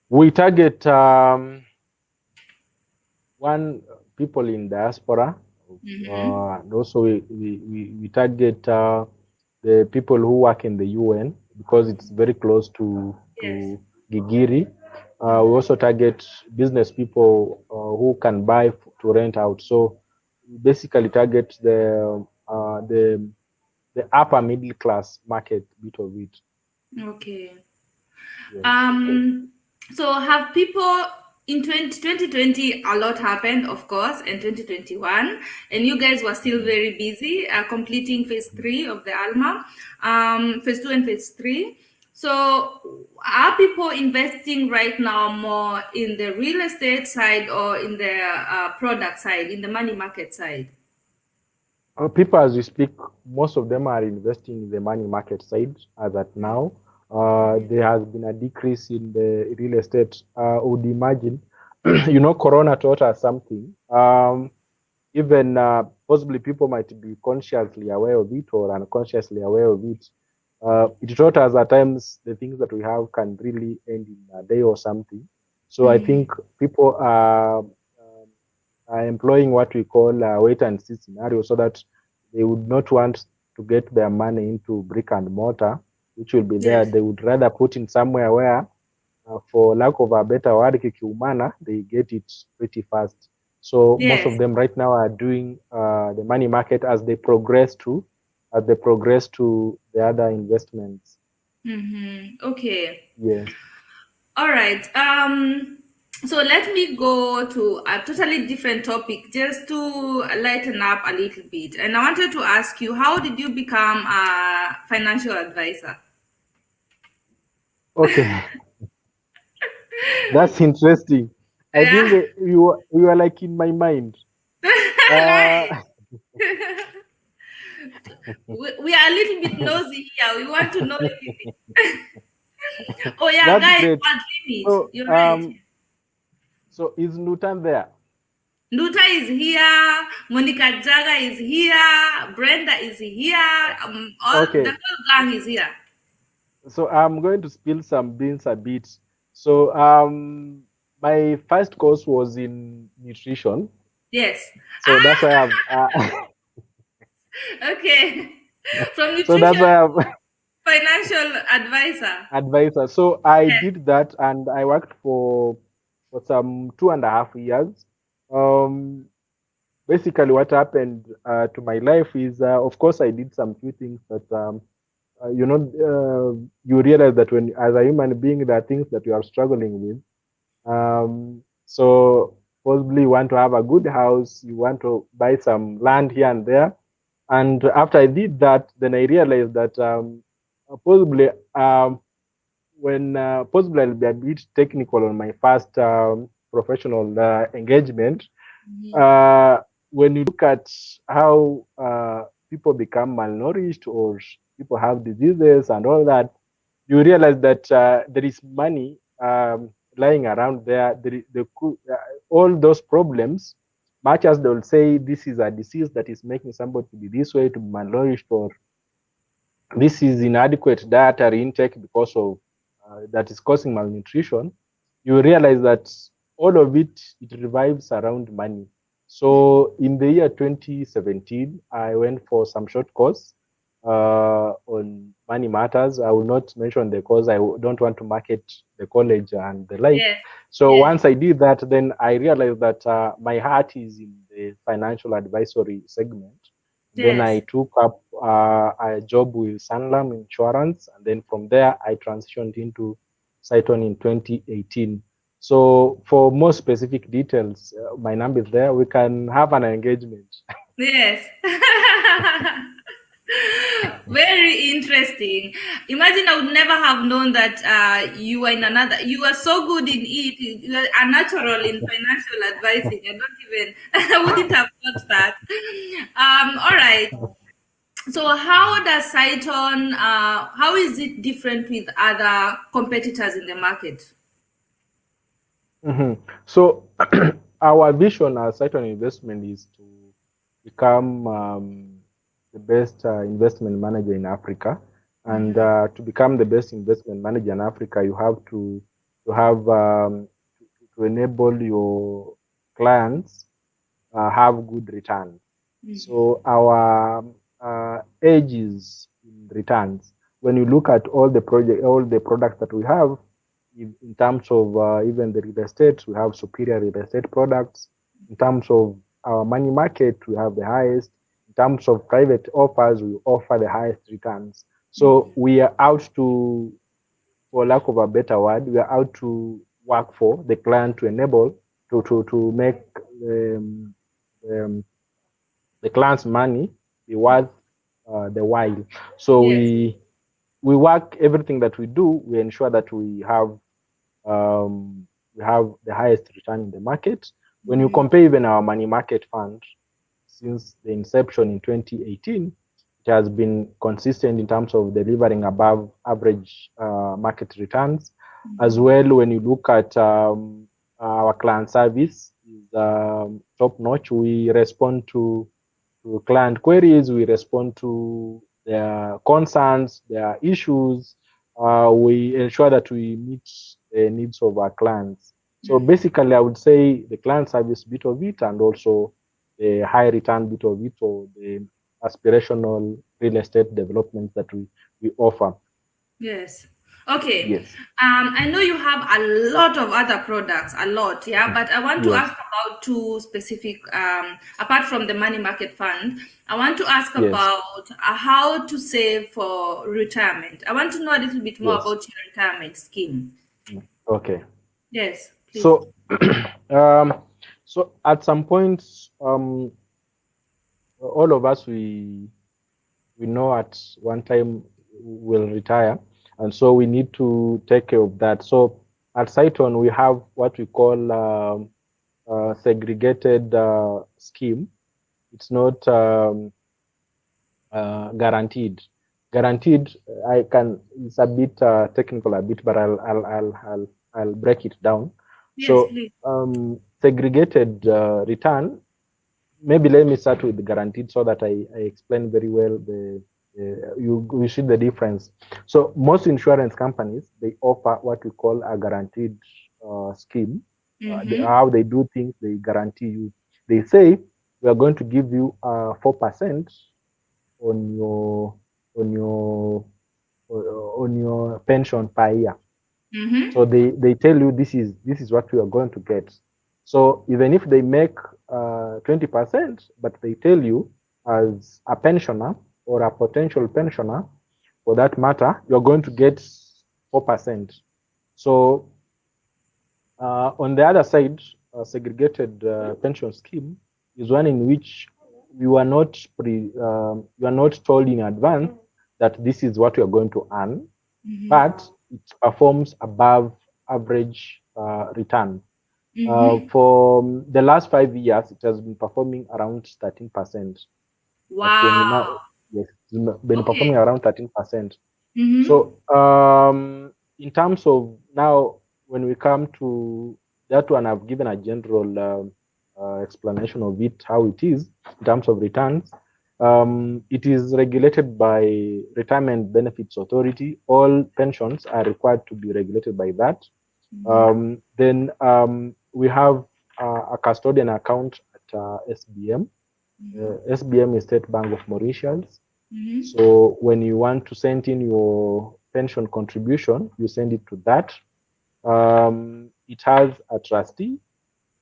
we target one people in diaspora, and also we target the people who work in the UN because it's very close Yes. to Gigiri. We also target business people who can buy to rent out. So we basically target the upper middle class market bit of it. Okay. Yes. So have people in 2020, a lot happened, of course, in 2021, and you guys were still very busy completing phase 3 of the Alma, phase 2 and phase 3. So are people investing right now more in the real estate side or in the product side, in the money market side? People, as we speak, most of them are investing in the money market side as at now. There has been a decrease in the real estate. I would imagine, Corona taught us something. Even possibly people might be consciously aware of it or unconsciously aware of it. It taught us at times the things that we have can really end in a day or something. So I think people are employing what we call a wait and see scenario, so that they would not want to get their money into brick and mortar, which will be there. Yes. They would rather put in somewhere where, for lack of a better word, kikiumana, they get it pretty fast. So most Yes. of them right now are doing the money market as they progress to the other investments. Okay. Yes. All right. So let me go to a totally different topic just to lighten up a little bit. And I wanted to ask you, how did you become a financial advisor? Okay. That's interesting. I think Yeah. you are like in my mind. Uh, We are a little bit nosy here. We want to know everything. Oh yeah, that's guys, great. we're doing it. So You're right. So is Nutan there? Nduta is here, Monica Jaga is here, Brenda is here, all the Okay. whole gang is here. So I'm going to spill some beans a bit. So my first course was in nutrition. Yes. So that's why I've Okay. From so that's nutrition, why I've financial advisor. advisor. So I Yes. did that and I worked for some 2.5 years. Um, Basically, what happened to my life is, of course, I did some few things that you realize that when, as a human being, there are things that you are struggling with. So possibly you want to have a good house, you want to buy some land here and there. And after I did that, then I realized that possibly when possibly I'll be a bit technical on my first professional engagement. Mhm. Uh, when you look at how people become malnourished or people have diseases and all that, you realize that there is money lying around there. All those problems, much as they'll say this is a disease that is making somebody to be this way, to be malnourished, or this is inadequate dietary intake because of that is causing malnutrition, you realize that all of it revolves around money. So in the year 2017, I went for some short course on money matters. I will not mention the course. I don't want to market the college and the like. Yes. So Yes. once I did that, then I realized that my heart is in the financial advisory segment. Then I Yes. took up a job with Sanlam Insurance, and then from there I transitioned into CYTONN in 2018. So for more specific details, my number is there. We can have an engagement. Yes. Very interesting. Imagine I would never have known that you were in another. You were so good in it. You are a natural in financial advising. I don't even. I wouldn't have thought that. All right. So how does Cyton? How is it different with other competitors in the market? Mhm. So our vision as Cyton Investment is to become the best investment manager in Africa. And Mhm. to become the best investment manager in Africa, you have to have to enable your clients have good returns. So our edge is in returns. When you look at all the products that we have, in terms of even the real estate, we have superior real estate products. In terms of our money market, we have the highest. In terms of private offers, we offer the highest returns. So we are out to, for lack of a better word, we are out to work for the client to enable to make um, um, the client's money be worth the while. So Yes. we work everything that we do. We ensure that we have the highest return in the market. When you Mhm. compare even our money market fund, since the inception in 2018, it has been consistent in terms of delivering above average market returns. As well, when you look at our client service, is top notch. We respond to client queries, we respond to their concerns, their issues. We ensure that we meet the needs of our clients. So basically, I would say the client service bit of it, and also the high return bit of it, or the aspirational real estate development that we offer. Yes. Okay. Yes. I know you have a lot of other products, a lot, yeah, but I want to Yes. ask about two specific, apart from the money market fund, I want to ask Yes. about how to save for retirement. I want to know a little bit more Yes. about your retirement scheme. Okay. Yes, please. So, um, so at some point, all of us we know at one time will retire, and so we need to take care of that. So at CYTONN we have what we call segregated scheme. It's not guaranteed. Guaranteed, it's a bit technical a bit, but I'll break it down. Yes, So please. segregated return, maybe let me start with the guaranteed so that I explain very well you see the difference. So most insurance companies, they offer what we call a guaranteed scheme. How they do things, they guarantee you. They say we are going to give you 4% on your on your on your pension per year. So they tell you this is what you are going to get. So even if they make 20%, but they tell you as a pensioner or a potential pensioner, for that matter, you're going to get 4%. So on the other side, a segregated pension scheme is one in which you are not told in advance that this is what you are going to earn, but it performs above average return. For the last 5 years, it has been performing around 13%. But when you now, Wow. yes, it's been performing Okay. around 13%. So in terms of now, when we come to that one, I've given a general explanation of it, how it is in terms of returns. It is regulated by Retirement Benefits Authority. All pensions are required to be regulated by that. Then we have a custodian account at SBM. SBM is State Bank of Mauritius. So when you want to send in your pension contribution, you send it to that. It has a trustee,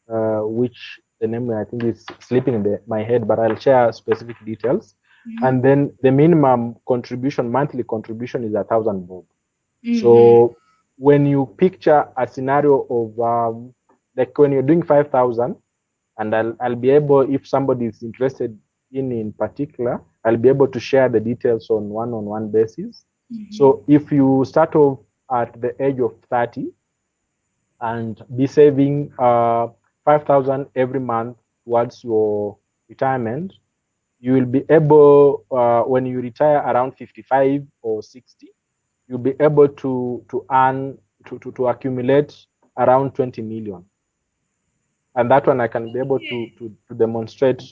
which the name I think is slipping in my head, but I'll share specific details. And then the minimum contribution, monthly contribution, is 1,000 bob. So when you picture a scenario of like when you're doing 5,000, and I'll be able, if somebody is interested in particular, I'll be able to share the details on one-on-one basis. So if you start off at the age of 30 and be saving 5,000 every month towards your retirement, you will be able, when you retire around 55 or 60, you'll be able to earn, to accumulate around 20 million. And that one I can be able to demonstrate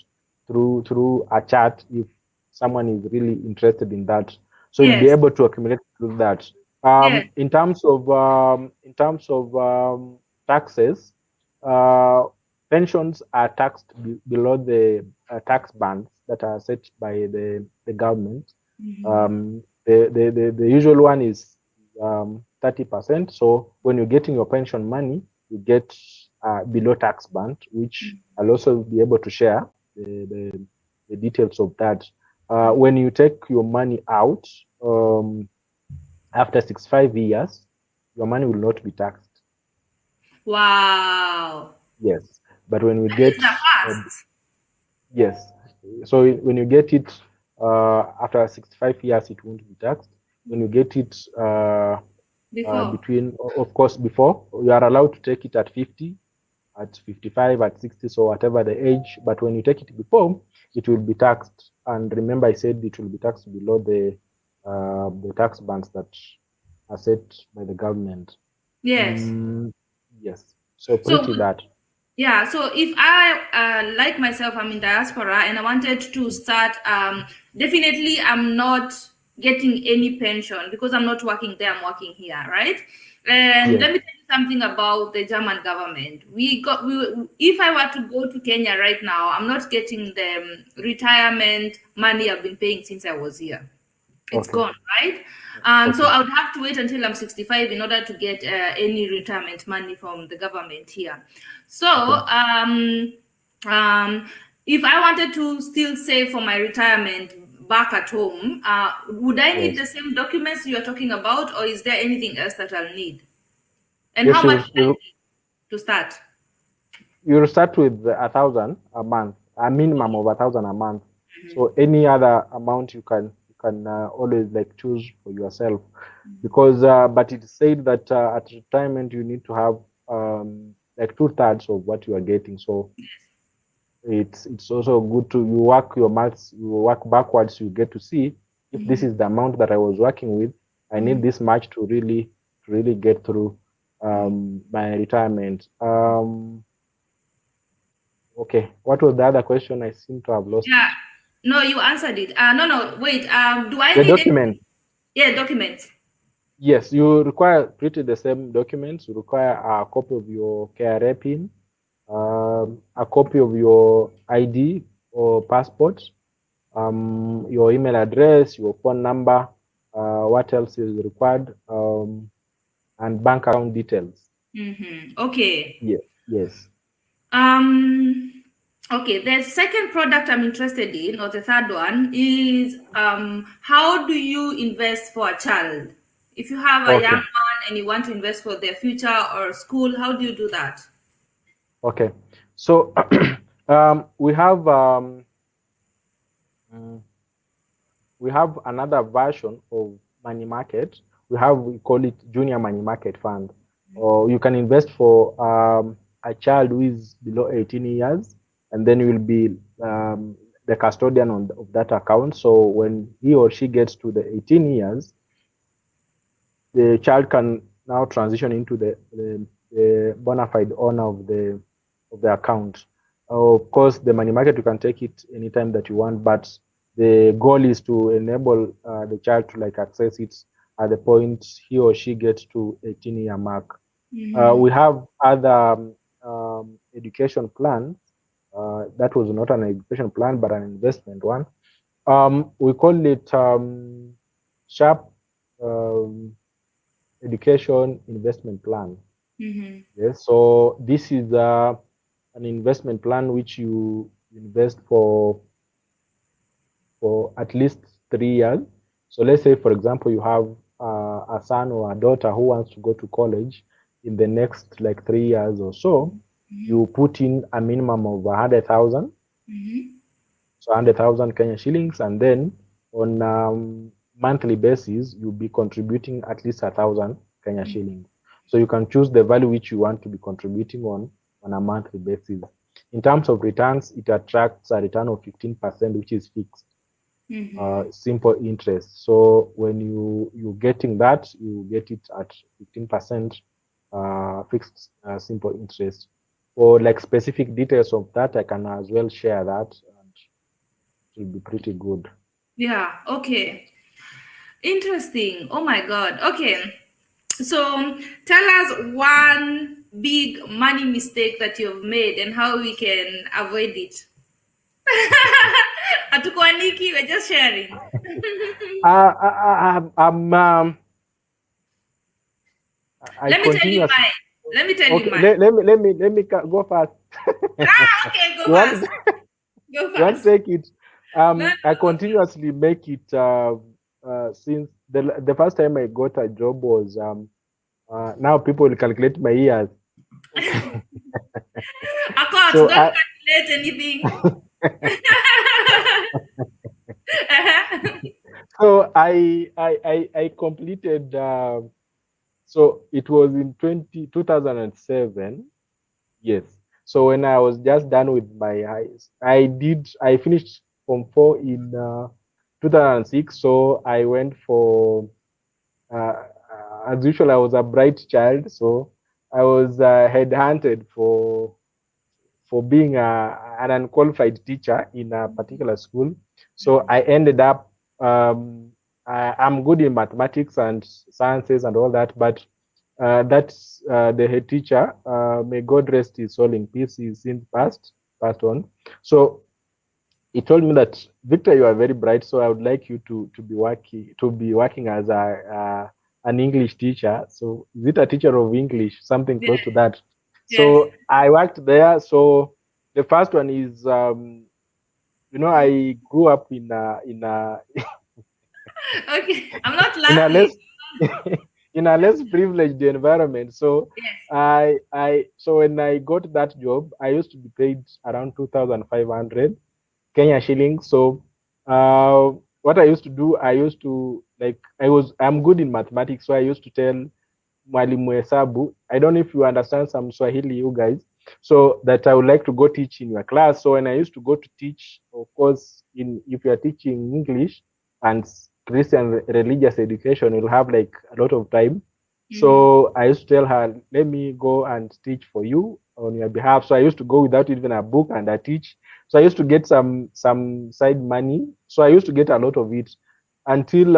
through a chart if someone is really interested in that. So you'll be Yes. able to accumulate through that. Yes. In terms of taxes, pensions are taxed below the tax bands that are set by the government. The usual one is 30%. So when you're getting your pension money, you get below tax band, which I'll also be able to share the details of that. When you take your money out after 65 years, your money will not be taxed. Wow. Yes, but when we That get is the first. yes, so when you get it after 65 years, it won't be taxed. When you get it Before. between, of course, before, you are allowed to take it at 50, at 55, at 60, so whatever the age. But when you take it before, it will be taxed. And remember, I said it will be taxed below the tax bands that are set by the government. Yes. Yes, so So pretty that. yeah, so if I like myself, I'm in diaspora and I wanted to start, definitely I'm not getting any pension because I'm not working there, I'm working here, right? And Yes. let me tell you something about the German government. If I were to go to Kenya right now, I'm not getting the retirement money I've been paying since I was here. It's Okay. gone, right? And so Okay. I would have to wait until I'm 65 in order to get any retirement money from the government here. So, Okay. if I wanted to still save for my retirement back at home, would I need Yes. the same documents you're talking about, or is there anything else that I'll need? And Yes, how much would I need to start? you'll start with 1,000 a month, a minimum of 1,000 a month. So any other amount you can always like choose for yourself, because but it said that at retirement you need to have like 2/3 of what you are getting. So it's also good to you work your maths, you work backwards, you get to see if this is the amount that I was working with. I need this much to really get through. my retirement. Okay, what was the other question? I seem to have lost Yeah. it. No, you answered it. No, wait. Do I The need document. Yeah, documents. Yes, you require pretty the same documents. You require a copy of your KRA PIN, a copy of your ID or passport, your email address, your phone number, what else is required, and bank account details. Okay. Yes. Okay, the second product I'm interested in, or the third one, is how do you invest for a child? If you have a young Okay. man and you want to invest for their future or school, how do you do that? Okay. So we have another version of money market. We call it junior money market fund, or you can invest for a child who is below 18 years, and then you will be the custodian of that account. So when he or she gets to the 18 years, the child can now transition into the bona fide owner of the account. Of course, the money market, you can take it anytime that you want, but the goal is to enable the child to like access it at the point he or she gets to 18-year mark. We have other education plans. That was not an education plan, but an investment one. We call it SHARP education investment plan. Yes, so this is an investment plan which you invest for at least 3 years. So let's say, for example, you have a son or a daughter who wants to go to college in the next like 3 years or so. You put in a minimum of 100,000. So 100,000 Kenya shillings, and then on monthly basis, you'll be contributing at least 1,000 Kenya shillings. So you can choose the value which you want to be contributing on a monthly basis. In terms of returns, it attracts a return of 15%, which is fixed. Simple interest. So when you're getting that, you get it at 15% fixed simple interest. For like specific details of that, I can as well share that, and it will be pretty good. Yeah, okay. Interesting. Oh my God. Okay. So tell us one big money mistake that you've made and how we can avoid it. Atukuaniki, we're just sharing. I Let me tell you continuously. mine. Let me tell you Okay, mine. let me go fast. Okay, go You want fast. Go you want fast. to take it? No, I continuously make it since the first time I got a job was now people will calculate my years. Akot, So don't calculate anything. so I completed. So it was in 2007. Yes. So when I was just done with my I finished Form 4 in 2006. So I went for, as usual, I was a bright child. So I was headhunted for being an unqualified teacher in a particular school. So I ended up, I'm good in mathematics and sciences and all that, but that's the head teacher. May God rest his soul in peace. He's since passed on. So he told me that, Victor, you are very bright, so I would like you to be working as an English teacher. So is it a teacher of English, something Yes, close to that? yes. So I worked there. So the first one is, I grew up Okay, I'm not in a laughing. less in a less privileged environment. So Yes. so when I got that job, I used to be paid around 2,500 Kenya shillings. So what I used to do, I used to I'm good in mathematics, so I used to tell Mwalimu Hesabu, I don't know if you understand some Swahili, you guys, so that I would like to go teach in your class. So when I used to go to teach, of course, if you are teaching English and Christian religious education, you'll have like a lot of time. So I used to tell her, let me go and teach for you on your behalf. So I used to go without even a book and I teach. So I used to get some side money. So I used to get a lot of it until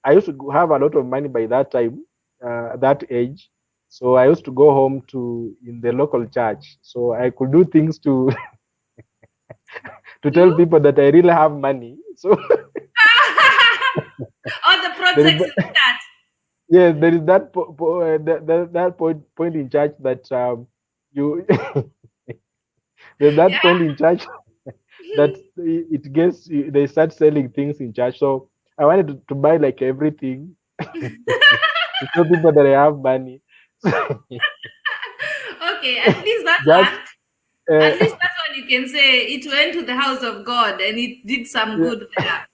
I used to have a lot of money by that time, that age. So I used to go home to in the local church. So I could do things to to tell You? people that I really have money. So All the there is projects in the chat. yeah, there is that that point in church that you there's that Yeah. point in church that it gets they start selling things in church. So I wanted to buy like everything to show people that I have money. Okay, at least that Just one. uh, At least that one you can say it went to the house of God and it did some yeah, good there.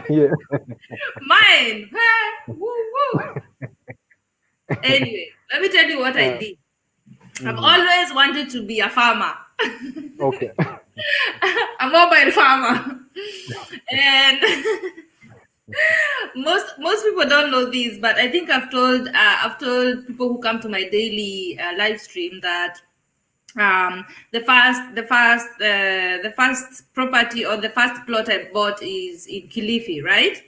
yeah. Mine. Woo woo. Anyway, let me tell you what I Uh, did. I've mhm. always wanted to be a farmer. Okay. A mobile farmer. And most people don't know this, but I think I've told people who come to my daily live stream that the first property or the first plot I bought is in Kilifi, right?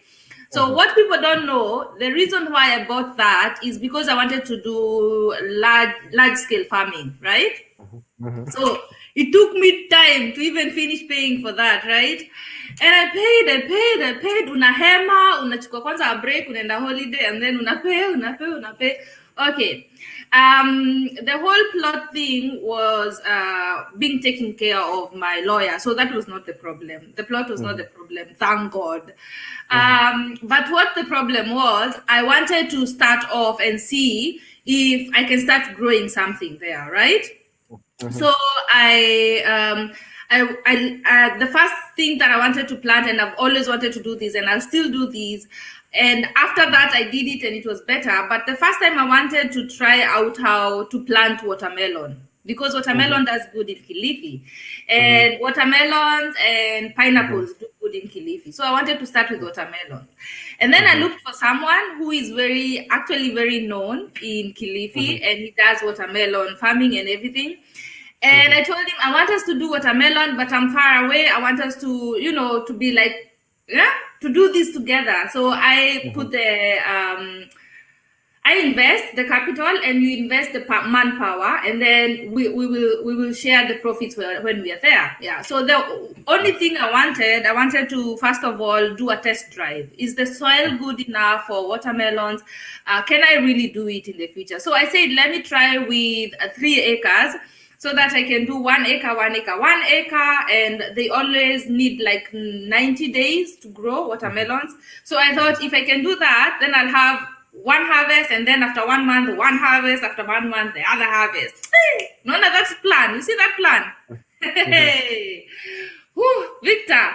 So Mhm, what people don't know, the reason why I bought that is because I wanted to do large scale farming, right? mhm, mhm, So it took me time to even finish paying for that, right? And I paid. Unahema, unachukua kwanza a break, unaenda holiday, and then unapay. Okay. The whole plot thing was being taken care of my lawyer, so that was not the problem. The plot was not the mhm, problem, thank God. mhm, But what the problem was, I wanted to start off and see if I can start growing something there, right? mhm, So the first thing that I wanted to plant, and I've always wanted to do this, and I'll still do these. And after that, I did it, and it was better. But the first time I wanted to try out how to plant watermelon, because mhm, watermelon does good in Kilifi, mhm, and watermelons and mhm, pineapples do good in Kilifi. So I wanted to start with watermelon, and then I mhm, looked for someone who is actually very known in Kilifi, mhm, and he does watermelon farming and everything. And mhm, I told him, I want us to do watermelon, but I'm far away. I want us to, to be like, yeah, to do this together. So I mhm. put I invest the capital and you invest the manpower, and then we will share the profits when we are there. Yeah. So the only thing I wanted to first of all do a test drive. Is the soil good enough for watermelons? Can I really do it in the future? So I said, let me try with 3 acres, so that I can do 1 acre, 1 acre, 1 acre, and they always need like 90 days to grow Mhm, watermelons. So I mhm. thought if I can do that, then I'll have one harvest, and then after 1 month, one harvest, after 1 month, the other harvest. Hey, no, that's plan. You see that plan? Mhm. Hey, whew, Victor.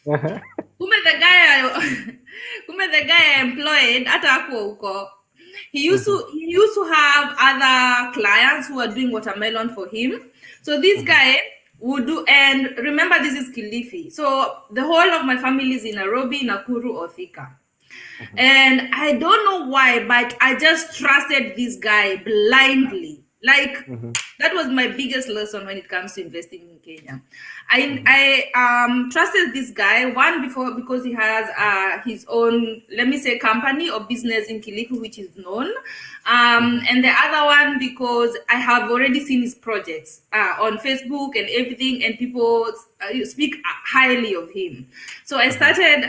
Uh-huh. Kume the guy, kume the guy I employed hata hakuwa huko. He used Mhm, to he used to have other clients who were doing watermelon for him. So this mhm, guy would do, and remember this is Kilifi. So the whole of my family is in Nairobi, Nakuru, or Thika. mhm, And I don't know why, but I just trusted this guy blindly. Like, mhm, that was my biggest lesson when it comes to investing in Kenya. I mhm, I trusted this guy, one, before because he has his own, let me say, company or business in Kilifi, which is known, mhm, and the other one because I have already seen his projects on Facebook and everything, and people speak highly of him. So I mhm, started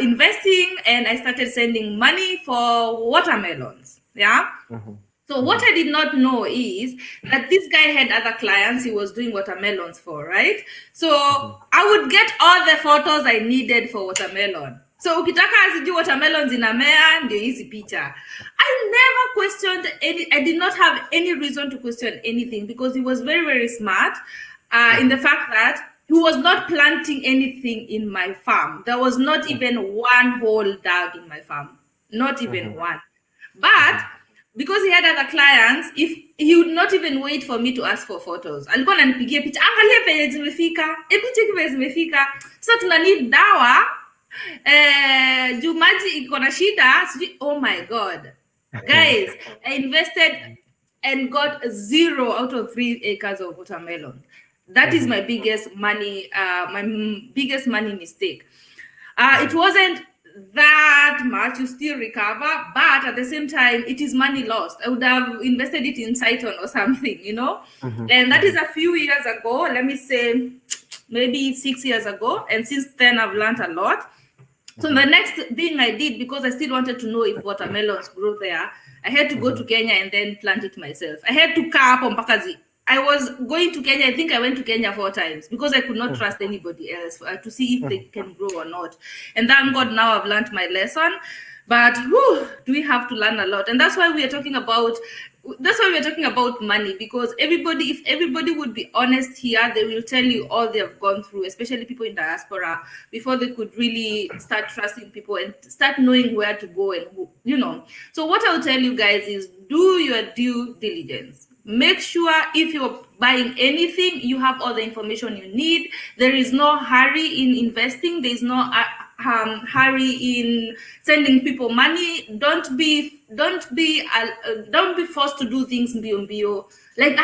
investing, and I started sending money for watermelons. Yeah. mhm, So what mhm, I did not know is that this guy had other clients he was doing watermelons for, right? So mhm, I would get all the photos I needed for watermelon. So ukitaka asijui watermelons inamea ndio hizi picha. I never questioned I did not have any reason to question anything, because he was very, very smart in the mhm, fact that he was not planting anything in my farm. There was not mhm, even one hole dug in my farm. Not even mhm, one. But mhm, because he had other clients, if he would not even wait for me to ask for photos, alikuwa ananipigia picha, angalia penye zimefika, hebu cheki penye zimefika. Sasa tuna need dawa juu maji iko na shida, sijui. Oh my god. Guys, I invested and got 0 out of 3 acres of watermelon. That is my biggest money, biggest money mistake. It wasn't that much, you still recover, but at the same time, it is money lost. I would have invested it in CYTONN or something, you know? And that is a few years ago, let me say maybe 6 years ago. And since then, I've learned a lot. So the next thing I did, because I still wanted to know if watermelons grow there, I had to go to Kenya and then plant it myself. I had to car up on Pakazi. I was going to Kenya. I think I went to Kenya 4 times because I could not trust anybody else to see if they can grow or not. And thank God now I've learned my lesson. But do we have to learn a lot? And that's why we are talking about money, because if everybody would be honest here, they will tell you all they have gone through, especially people in diaspora, before they could really start trusting people and start knowing where to go and who, you know. So what I'll tell you guys is do your due diligence. Make sure if you're buying anything, you have all the information you need. There is no hurry in investing. There is no hurry in sending people money. Don't be forced to do things mbio like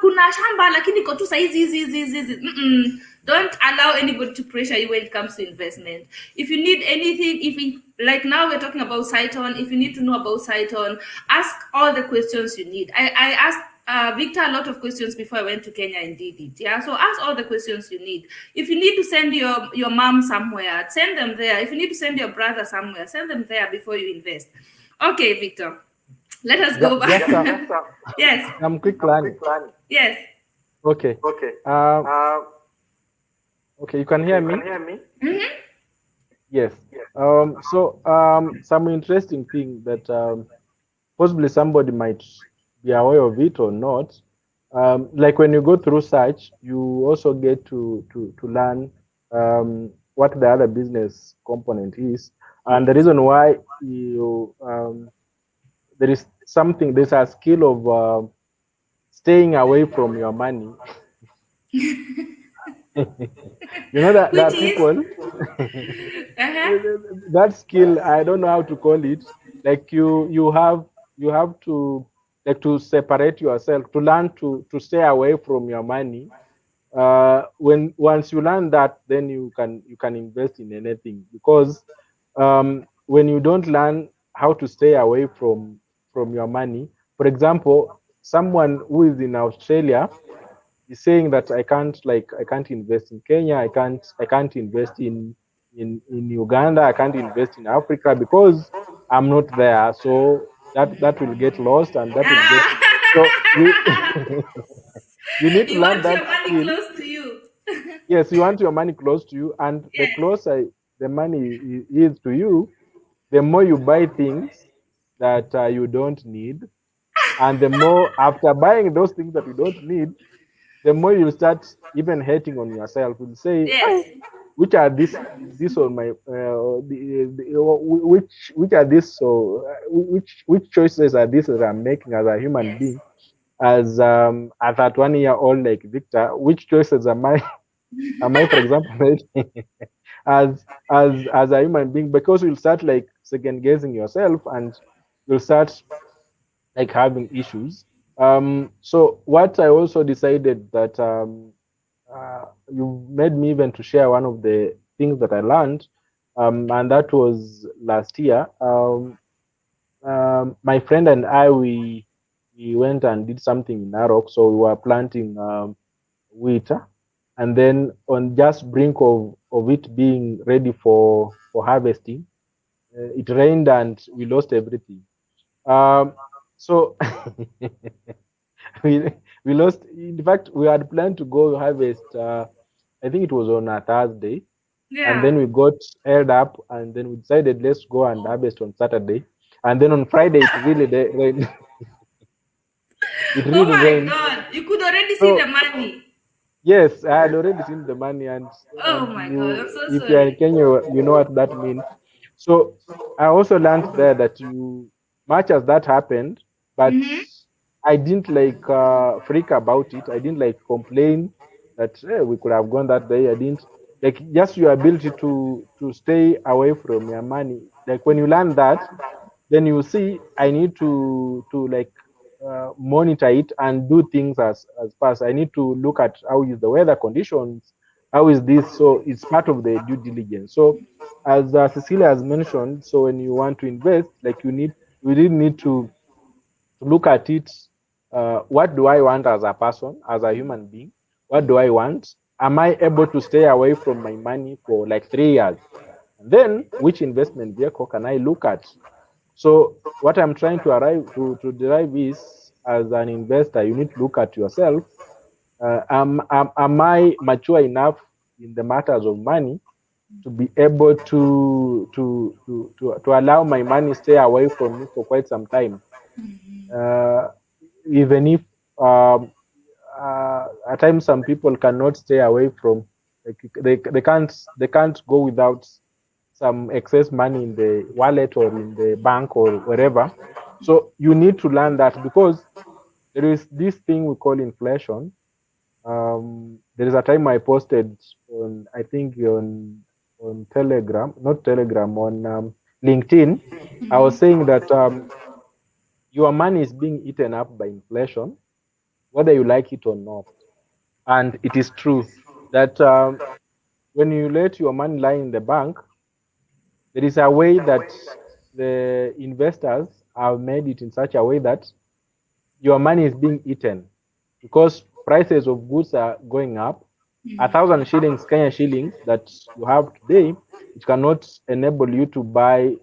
kuna shamba lakini iko tu saizi. Don't allow anybody to pressure you when it comes to investment. If you need anything, like now we're talking about CYTONN, if you need to know about CYTONN, ask all the questions you need. I asked Victor a lot of questions before I went to Kenya and did it. Yeah, so ask all the questions you need. If you need to send your mom somewhere, send them there. If you need to send your brother somewhere, send them there before you invest. Okay, Victor, let us go back. Yes. Quick plan. Yes. Okay. Okay, you can hear me? Mm-hmm. Yes. So some interesting thing that possibly somebody might be aware of it or not. Like when you go through search, you also get to learn what the other business component is, and the reason why you there's a skill of staying away from your money. You know that people that skill, I don't know how to call it. Like you have to like to separate yourself, to learn to stay away from your money. Once you learn that, then you can invest in anything, because when you don't learn how to stay away from your money, for example, someone who is in Australia is saying that I can't invest in Kenya, I can't invest in Uganda, I can't invest in Africa because I'm not there. So that will get lost, and that will get so you need to learn that your money close to you. Yes, you want your money close to you, and the closer the money is to you, the more you buy things that you don't need, and the more after buying those things that you don't need, the more you start even hating on yourself. You'll say, which are this on my which are this, so which choices are these that I'm making as a human being, as at 1 year old like Victor? Which choices am I for example making as a human being? Because you'll start like second guessing yourself, and you'll start like having issues. So what I also decided that you made me even to share one of the things that I learned, and that was last year. My friend and I, we went and did something in Narok. So we were planting wheat, and then on just brink of it being ready for harvesting, it rained and we lost everything. So we lost. In fact, we had planned to go harvest. I think it was on a Thursday, and then we got held up, and then we decided let's go and harvest on Saturday, and then on Friday it really rained. It really rained. God! You could already see the money. Yes, I had already seen the money, and oh my God, I'm so sorry. If you're in Kenya, you know what that means. So I also learned there that much as that happened, but I didn't like freak about it. I didn't like complain that we could have gone that day. I didn't like, just your ability to stay away from your money. Like when you learn that, then you see I need to like monitor it and do things as fast. I need to look at how is the weather conditions, how is this. So it's part of the due diligence. So as Cecilia has mentioned, so when you want to invest, like you really need to look at it. What do I want as a person, as a human being? What do I want? Am I able to stay away from my money for like 3 years? And then which investment vehicle can I look at? So what I'm trying to arrive to derive is, as an investor, you need to look at yourself. Am I mature enough in the matters of money to be able to allow my money stay away from me for quite some time? Uh, Even if at times some people cannot stay away from, like, they can't go without some excess money in the wallet or in the bank or wherever. So you need to learn that, because there is this thing we call inflation. There is a time I posted on, I think on Telegram, not Telegram, on LinkedIn. I was saying that your money is being eaten up by inflation, whether you like it or not. And it is true that when you let your money lie in the bank, there is a way that the investors have made it in such a way that your money is being eaten, because prices of goods are going up. 1,000 shillings, Kenya shillings, that you have today, it cannot enable you to buy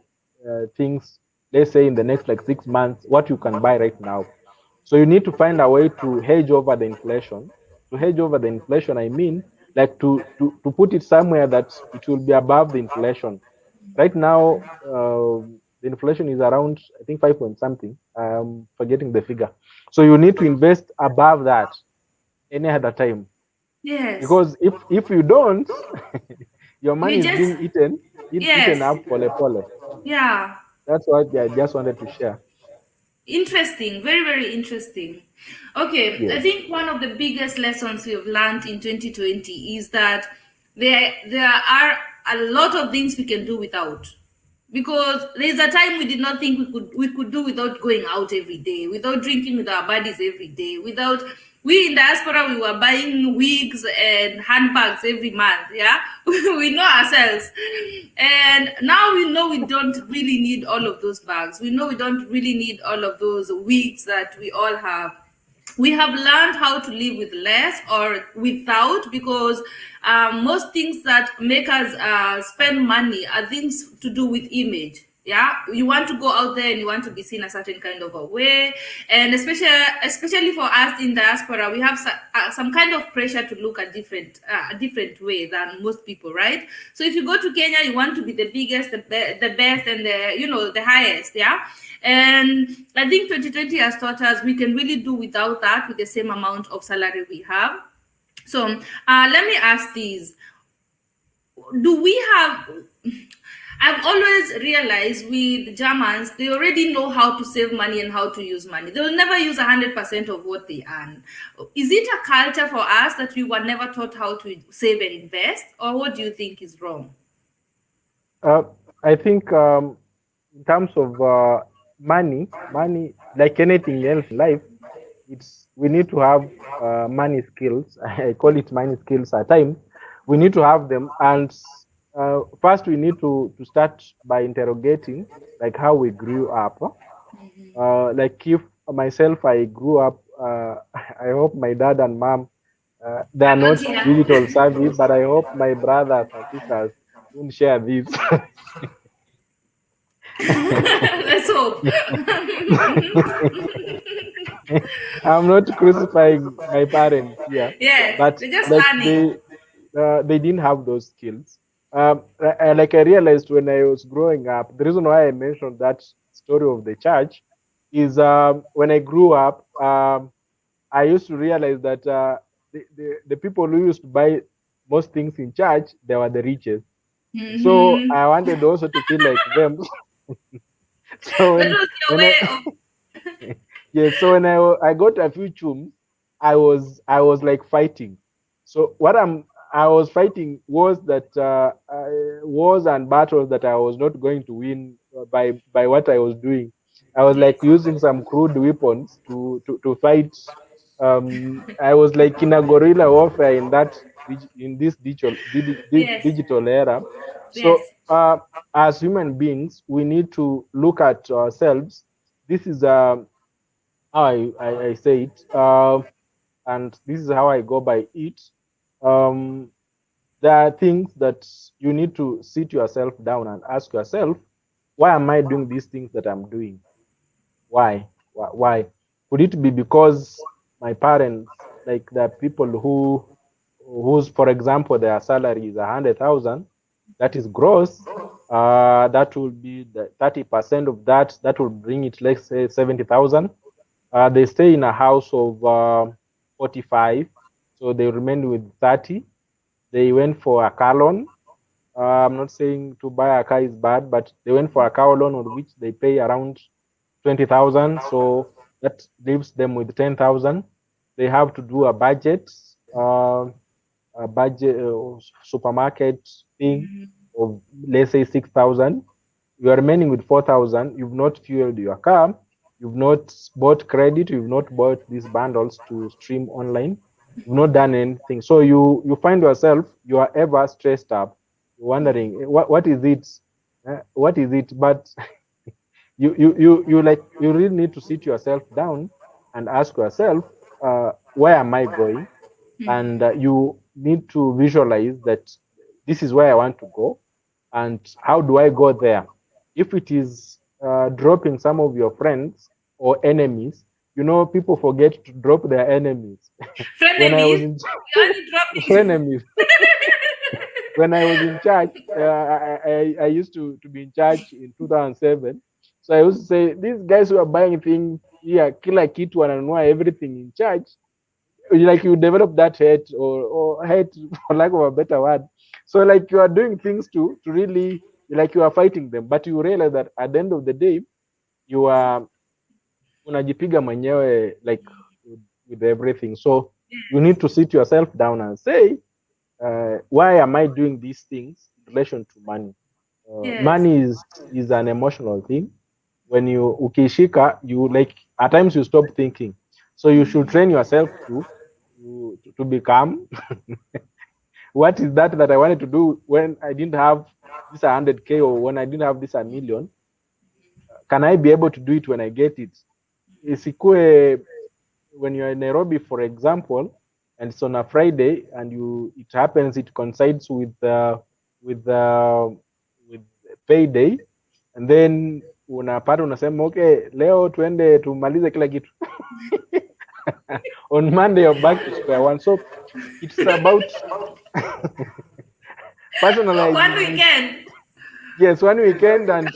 things, let's say in the next like 6 months, what you can buy right now. So you need to find a way to hedge over the inflation. To hedge over the inflation, I mean, like to put it somewhere that it will be above the inflation. Right now, the inflation is around, I think, 5 point something. I'm forgetting the figure. So you need to invest above that any other time, Yes. because if you don't, your money You is just, being eaten yes. up pole pole. Yeah. That's what I just wanted to share. Interesting, very, very interesting. Okay, I Yes. think one of the biggest lessons we have learned in 2020 is that there are a lot of things we can do without. Because there's a time we did not think we could do without going out every day, without drinking with our buddies every day, without, we in diaspora we were buying wigs and handbags every month. Yeah, we know ourselves, and now we know we don't really need all of those bags. We know we don't really need all of those wigs that we all have. We have learned how to live with less or without, because most things that make us spend money are things to do with image. Yeah, you want to go out there and you want to be seen a certain kind of a way, and especially for us in diaspora, we have some kind of pressure to look a different way than most people, right? So if you go to Kenya, you want to be the biggest, the best, and the highest. Yeah, and I think 2020 has taught us we can really do without that with the same amount of salary we have. So let me ask these. Do we have, I've always realized with Germans, they already know how to save money and how to use money. They will never use 100% of what they earn. Is it a culture for us that we were never taught how to save and invest? Or what do you think is wrong? Uh, I think in terms of money, like anything else in life, it's we need to have money skills. I call it money skills at times. We need to have them, and first we need to start by interrogating like how we grew up. Like if myself, I grew up. I hope my dad and mom they are I'm not not here. digital savvy, but I hope my brothers and sisters won't share this. Let's hope. I'm not crucifying my parents here, Yes, but they're just like learning. they didn't have those skills. Like I realized when I was growing up, the reason why I mentioned that story of the church is when I grew up, I used to realize that the people who used to buy most things in church, they were the richest. So Hmm. I wanted also to feel like them. So That was your when way I of. yes, so when I got a few chums, I was like fighting. So what I was fighting was that wars and battles that I was not going to win by what I was doing. I was like using some crude weapons to fight. I was like in a guerrilla warfare in this Yes. digital era. So Yes. as human beings, we need to look at ourselves. This is how I say it, and this is how I go by it. Um, there are things that you need to sit yourself down and ask yourself, why am I doing these things that I'm doing? Why? Why? Could it be because my parents, like the people whose, for example, their salary is 100,000, that is gross. That will be the 30% of that. That will bring it, let's say, 70,000. They stay in a house of 45, so they remain with 30. They went for a car loan. I'm not saying to buy a car is bad, but they went for a car loan on which they pay around 20,000. So that leaves them with 10,000. They have to do uh, a budget supermarket thing of, let's say, 6,000. You are remaining with 4,000. You've not fueled your car. You've not bought credit. You've not bought these bundles to stream online. You've not done anything. So you find yourself, you are ever stressed up, wondering, what is it? What is it? But you really need to sit yourself down and ask yourself, where am I going? And you need to visualize that this is where I want to go, and how do I go there? If it is dropping some of your friends or enemies, people forget to drop their enemies. When I was Frenemies. in You're only dropping. frenemies, when I was in church, I used to be in church in 2007. So I used to say, these guys who are buying things here, kila kitu wananunua everything in church, like you develop that hate, or hate for lack of a better word. So like you are doing things to really, like you are fighting them, but you realize that at the end of the day, you are unajipiga mwenyewe, like with everything. So you need to sit yourself down and say, why am I doing these things in relation to money? Yes. Money is an emotional thing. When you ukishika, you, like, at times you stop thinking. So you should train yourself to become. What is that I wanted to do when I didn't have this 100K, or when I didn't have this a million? Can I be able to do it when I get it? Isikue when you're in Nairobi, for example, and it's on a Friday, and it happens, it coincides with with payday, and then unapata unasema, okay, leo tuende tumalize kila kitu. On Monday you're back to square one. So it's about One personalizing it. weekend. Yes, one weekend, and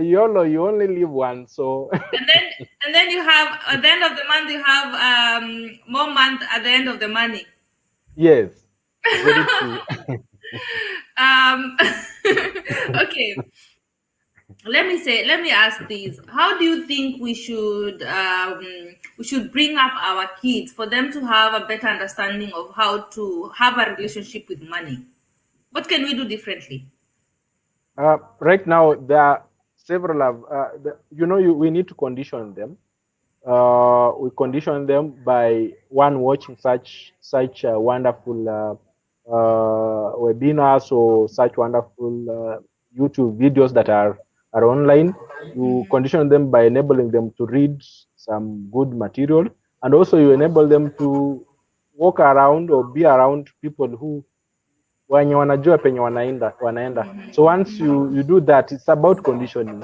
you only live one. So And then you have at the end of the month you have more month at the end of the money. yes, very true. Um okay. Let me ask this. How do you think we should bring up our kids for them to have a better understanding of how to have a relationship with money? What can we do differently? Right now, there are several of, we need to condition them. We condition them by one, watching such wonderful webinars, or such wonderful YouTube videos that are online. You condition them by enabling them to read some good material, and also you enable them to walk around or be around people who wenye wanajua penye wanaenda. So once you do that, it's about conditioning.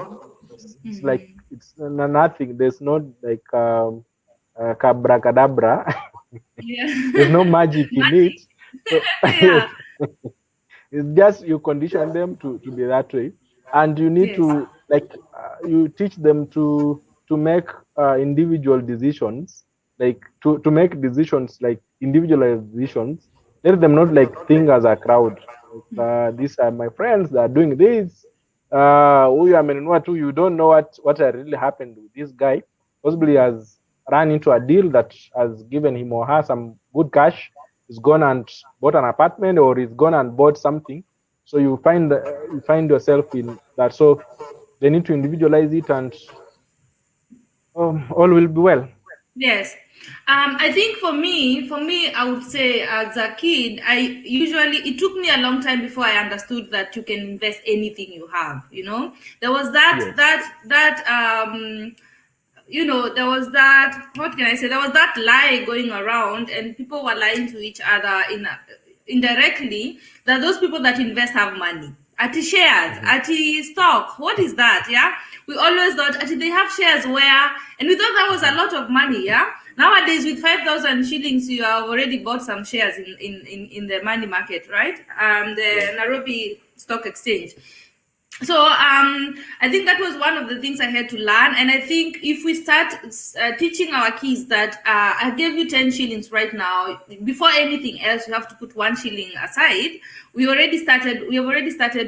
It's like it's nothing. There's no like abracadabra. Yeah. There's no magic in it. So Yeah. it's just you condition them to be that way, and you need Yes. to, like, you teach them to make individual decisions, like to make decisions, like individualized decisions. Let them not like think as a crowd. Like, these are my friends that are doing this. Huyu amenunua tu, you don't know what really happened with this guy. Possibly has run into a deal that has given him or her some good cash. He's gone and bought an apartment, or he's gone and bought something. So you find yourself in that. So they need to individualize it, and all will be well. Yes. I think for me, I would say as a kid, it took me a long time before I understood that you can invest anything you have. There was Yes. there was that, what can I say? There was that lie going around, and people were lying to each other indirectly, that those people that invest have money. Ati shares, ati stock. What is that? Yeah. We always thought ati they have shares where, and we thought that was a lot of money. Yeah. Nowadays, with 5,000 shillings, you have already bought some shares in the money market, right? The Nairobi Stock Exchange. So I think that was one of the things I had to learn, and I think if we start teaching our kids that I gave you 10 shillings right now, before anything else you have to put 1 shilling aside. We have already started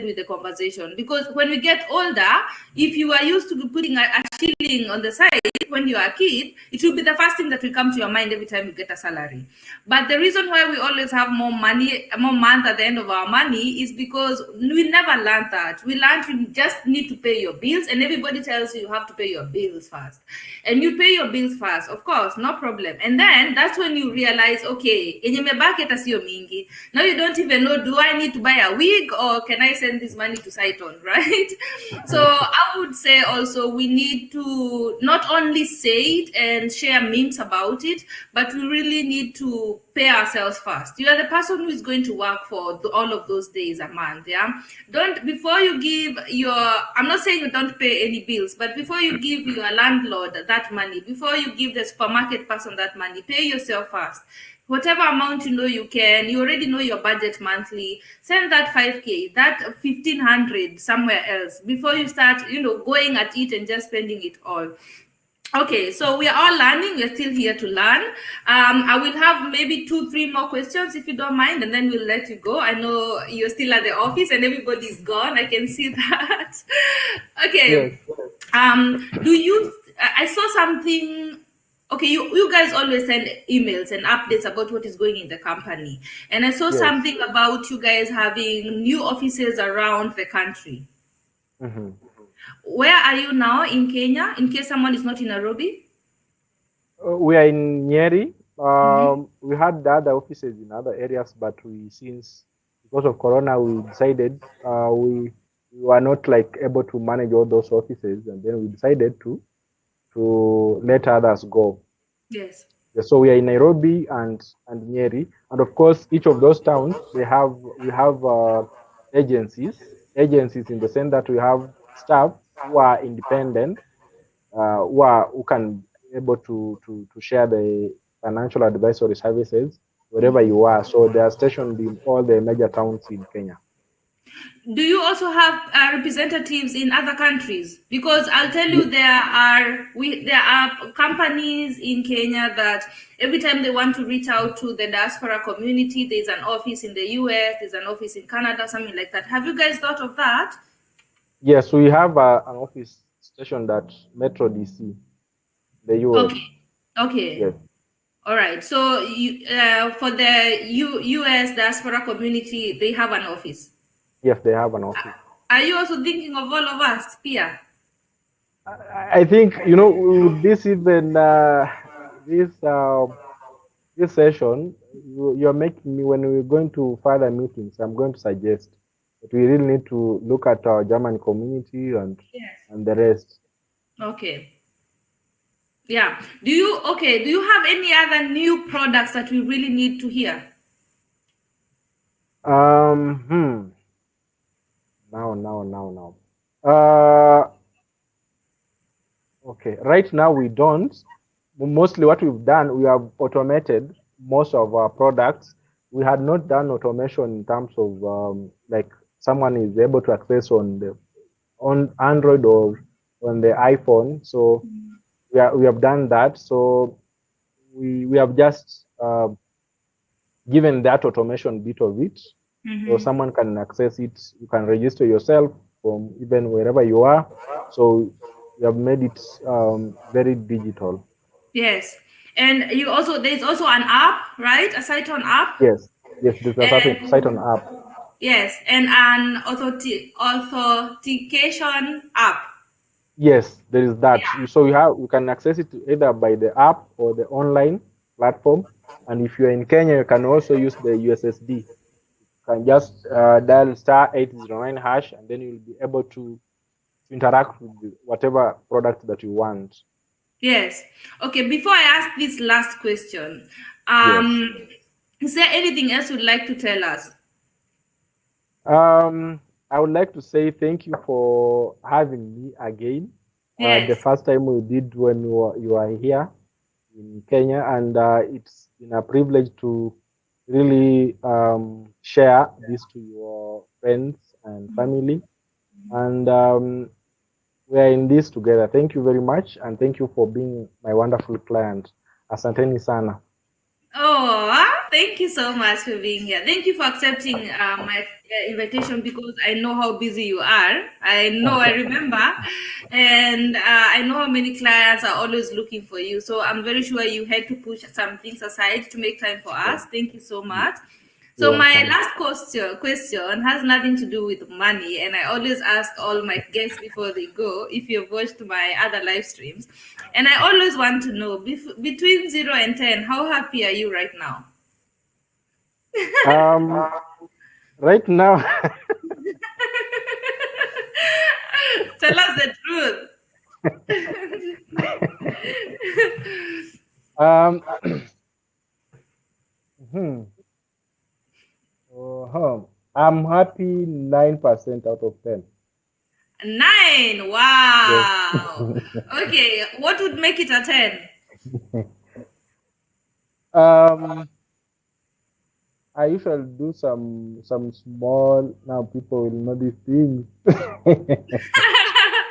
with the conversation, because when we get older, if you are used to putting a shilling on the side when you are a kid, it will be the first thing that will come to your mind every time you get a salary. But the reason why we always have more month at the end of our money is because we never learned that. We learned you just need to pay your bills, and everybody tells you have to pay your bills first. And you pay your bills first, of course, no problem. And then that's when you realize, okay, mingi. Now you don't even know, do I need to buy a wig, or can I send this money to CYTONN, right? So I would say also we need to not only say it and share memes about it, but we really need to pay ourselves first. You are the person who is going to work for all of those days a month. Yeah. Before you give I'm not saying you don't pay any bills, but before you give your landlord that money, before you give the supermarket person that money, pay yourself first. Whatever amount you already know your budget monthly, send that 5K, that 1,500 somewhere else before you start, going at it and just spending it all. Okay, so we are all learning. We're still here to learn. I will have maybe 2-3 more questions if you don't mind, and then we'll let you go. I know you're still at the office and everybody's gone. I can see that. Okay. Yes. I saw something. Okay, you guys always send emails and updates about what is going in the company. And I saw something about you guys having new offices around the country. Where are you now in Kenya, in case someone is not in Nairobi? We are in Nyeri. We had the other offices in other areas, but because of Corona, we decided we were not able to manage all those offices, and then we decided to let others go. Yes. So we are in Nairobi and Nyeri, and of course, each of those towns we have agencies in the sense that we have staff who are independent, who can able to share the financial advisory services wherever you are. So they are stationed in all the major towns in Kenya. Do you also have representatives in other countries? Because I'll tell you, there are companies in Kenya that every time they want to reach out to the diaspora community, there's an office in the US, there's an office in Canada, something like that. Have you guys thought of that? Yes, we have an office stationed at Metro DC, the US. Okay. Yes. All right. So for the US diaspora community, they have an office. Yes, they have an office. Are you also thinking of all of us, Pia? I think this even this session you're making me, when we're going to further meetings, I'm going to suggest that we really need to look at our German community and the rest. Okay. Yeah. Do you have any other new products that we really need to hear? Now. Okay. Right now we don't. Mostly what we've done, we have automated most of our products. We had not done automation in terms of someone is able to access on Android or on the iPhone. So we have done that. So we have just given that automation bit of it, so someone can access it. You can register yourself from even wherever you are. So we have made it very digital. Yes, and there's also an app, right? A CYTONN app. Yes, there's a CYTONN app. Yes, and an authentication app. Yes, there is that. Yeah. So you can access it either by the app or the online platform. And if you're in Kenya, you can also use the USSD. You can just dial star 809 hash, and then you'll be able to interact with whatever product that you want. Yes. Okay, before I ask this last question, Yes. is there anything else you'd like to tell us? I would like to say thank you for having me again. The Yes. first time we did when you were here in Kenya, and it's been a privilege to really share this to your friends and family. And we are in this together. Thank you very much, and thank you for being my wonderful client. Asanteni sana. Oh, thank you so much for being here. Thank you for accepting my invitation because I know how busy you are. I know, I remember, and I know how many clients are always looking for you. So I'm very sure you had to push some things aside to make time for Yeah. us. Thank you so much. You're So my welcome. last question has nothing to do with money, and I always ask all my guests before they go if you've watched my other live streams, and I always want to know between 0 and 10, how happy are you right now? Um, right now, Tell us the truth. um, hmm, I'm happy 9% out of 10. 9. Yes. Wow. Okay, what would make it a 10? um, I usually do some small. Now people will know these things.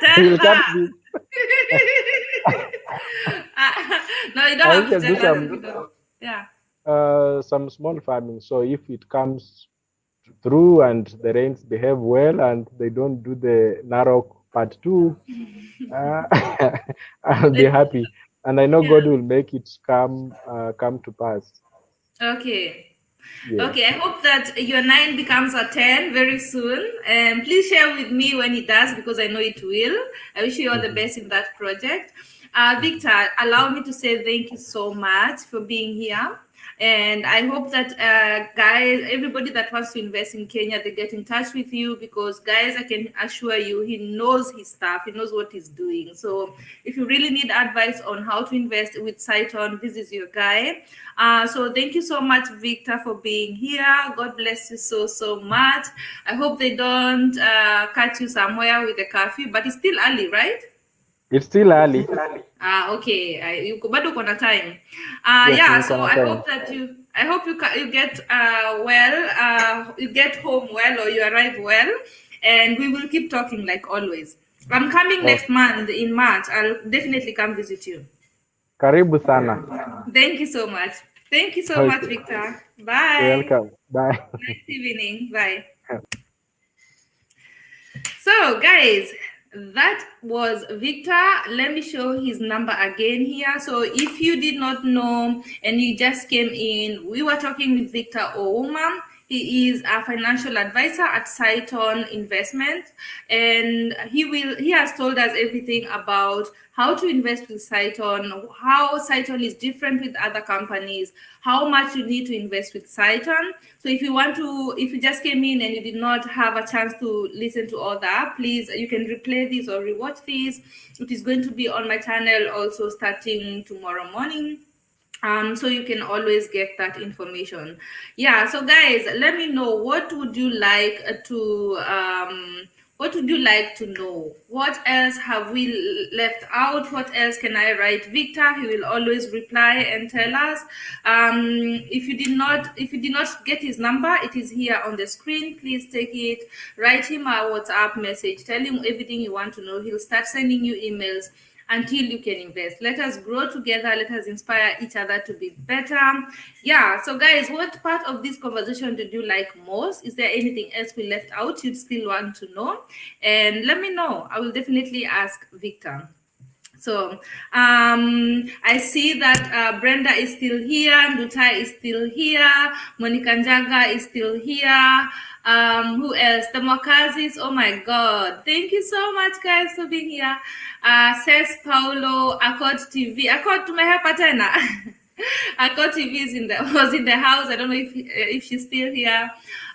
Tell You can't us. be. No, you don't I have to usually do tell us if you don't. Yeah. some small farming. So if it comes through and the rains behave well and they don't do the Narok part two, uh, I'll be It- happy. And I know yeah. God will make it come to pass. Okay. Yes. Okay, I hope that your 9 becomes a 10 very soon. And please share with me when it does because I know it will. I wish you all the Mhm. best in that project. Victor, allow me to say thank you so much for being here. And I hope that guys, everybody that wants to invest in Kenya, they get in touch with you because guys, I can assure you, he knows his stuff, he knows what he's doing. So if you really need advice on how to invest with CYTONN, this is your guy. So thank you so much, Victor, for being here. God bless you so much. I hope they don't catch you somewhere with a curfew, but it's still early, right? It's still early. Okay. You bado uko na time. Yes, Yeah. niko So na I time. hope that you get well. You get home well, or you arrive well, and we will keep talking like always. I'm coming Oh, next month in March. I'll definitely come visit you. karibu sana. Thank you so much. Thank you so much, Okay. Victor. You're Bye. welcome. Bye. Nice evening. Bye. So, guys, that was Victor. Let me show his number again here. So, if you did not know and you just came in, we were talking with Victor Ouma. He is a financial advisor at CYTONN Investments, and he has told us everything about how to invest with CYTONN, how CYTONN is different with other companies, how much you need to invest with CYTONN. So if you just came in and you did not have a chance to listen to all that, please, you can replay this or rewatch this. It is going to be on my channel also starting tomorrow morning. So you can always get that information. Yeah, so guys, let me know what would you like to know? What else have we left out? What else can I write Victor? He will always reply and tell us. If you did not get his number, it is here on the screen. Please take it, write him a WhatsApp message, tell him everything you want to know. He'll start sending you emails until you can invest. Let us grow together. Let us inspire each other to be better. Yeah. So, guys, what part of this conversation did you like most? Is there anything else we left out you'd still want to know? And let me know. I will definitely ask Victor. So I see that Brenda is still here, Ndutai is still here, Monica Njaga is still here. Who else? The Mwakazis. Oh my God! Thank you so much, guys, for being here. Says Paulo, Akot TV. Akot, tumehapa tena. Akot TV was in the house. I don't know if she's still here.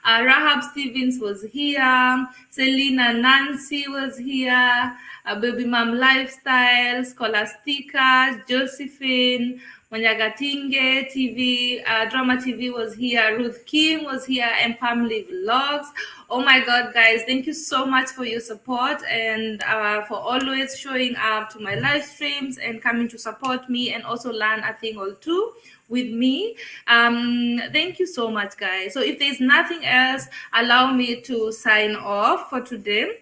Rahab Stevens was here. Selena Nancy was here. Baby Mom Lifestyle, Scholastica, Josephine, Manyagatinge TV, Drama TV was here. Ruth Kim was here, and Pamela Vlogs. Oh my God, guys, thank you so much for your support and for always showing up to my live streams and coming to support me and also learn a thing or two with me. Thank you so much, guys. So if there's nothing else, allow me to sign off for today,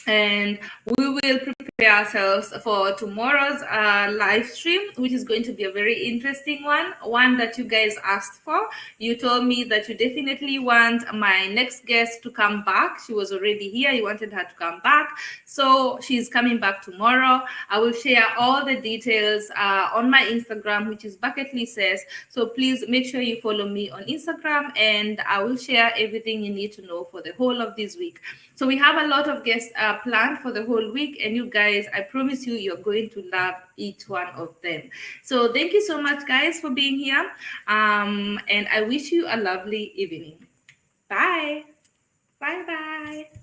and we will prepare ourselves for tomorrow's live stream, which is going to be a very interesting one that you guys asked for. You told me that you definitely want my next guest to come back. She was already here. You wanted her to come back, so she's coming back tomorrow. I will share all the details on my Instagram, which is bucketlists. So please make sure you follow me on Instagram, and I will share everything you need to know for the whole of this week. So we have a lot of guests planned for the whole week, and you guys, I promise you, you're going to love each one of them. So thank you so much, guys, for being here, and I wish you a lovely evening. Bye. Bye-bye.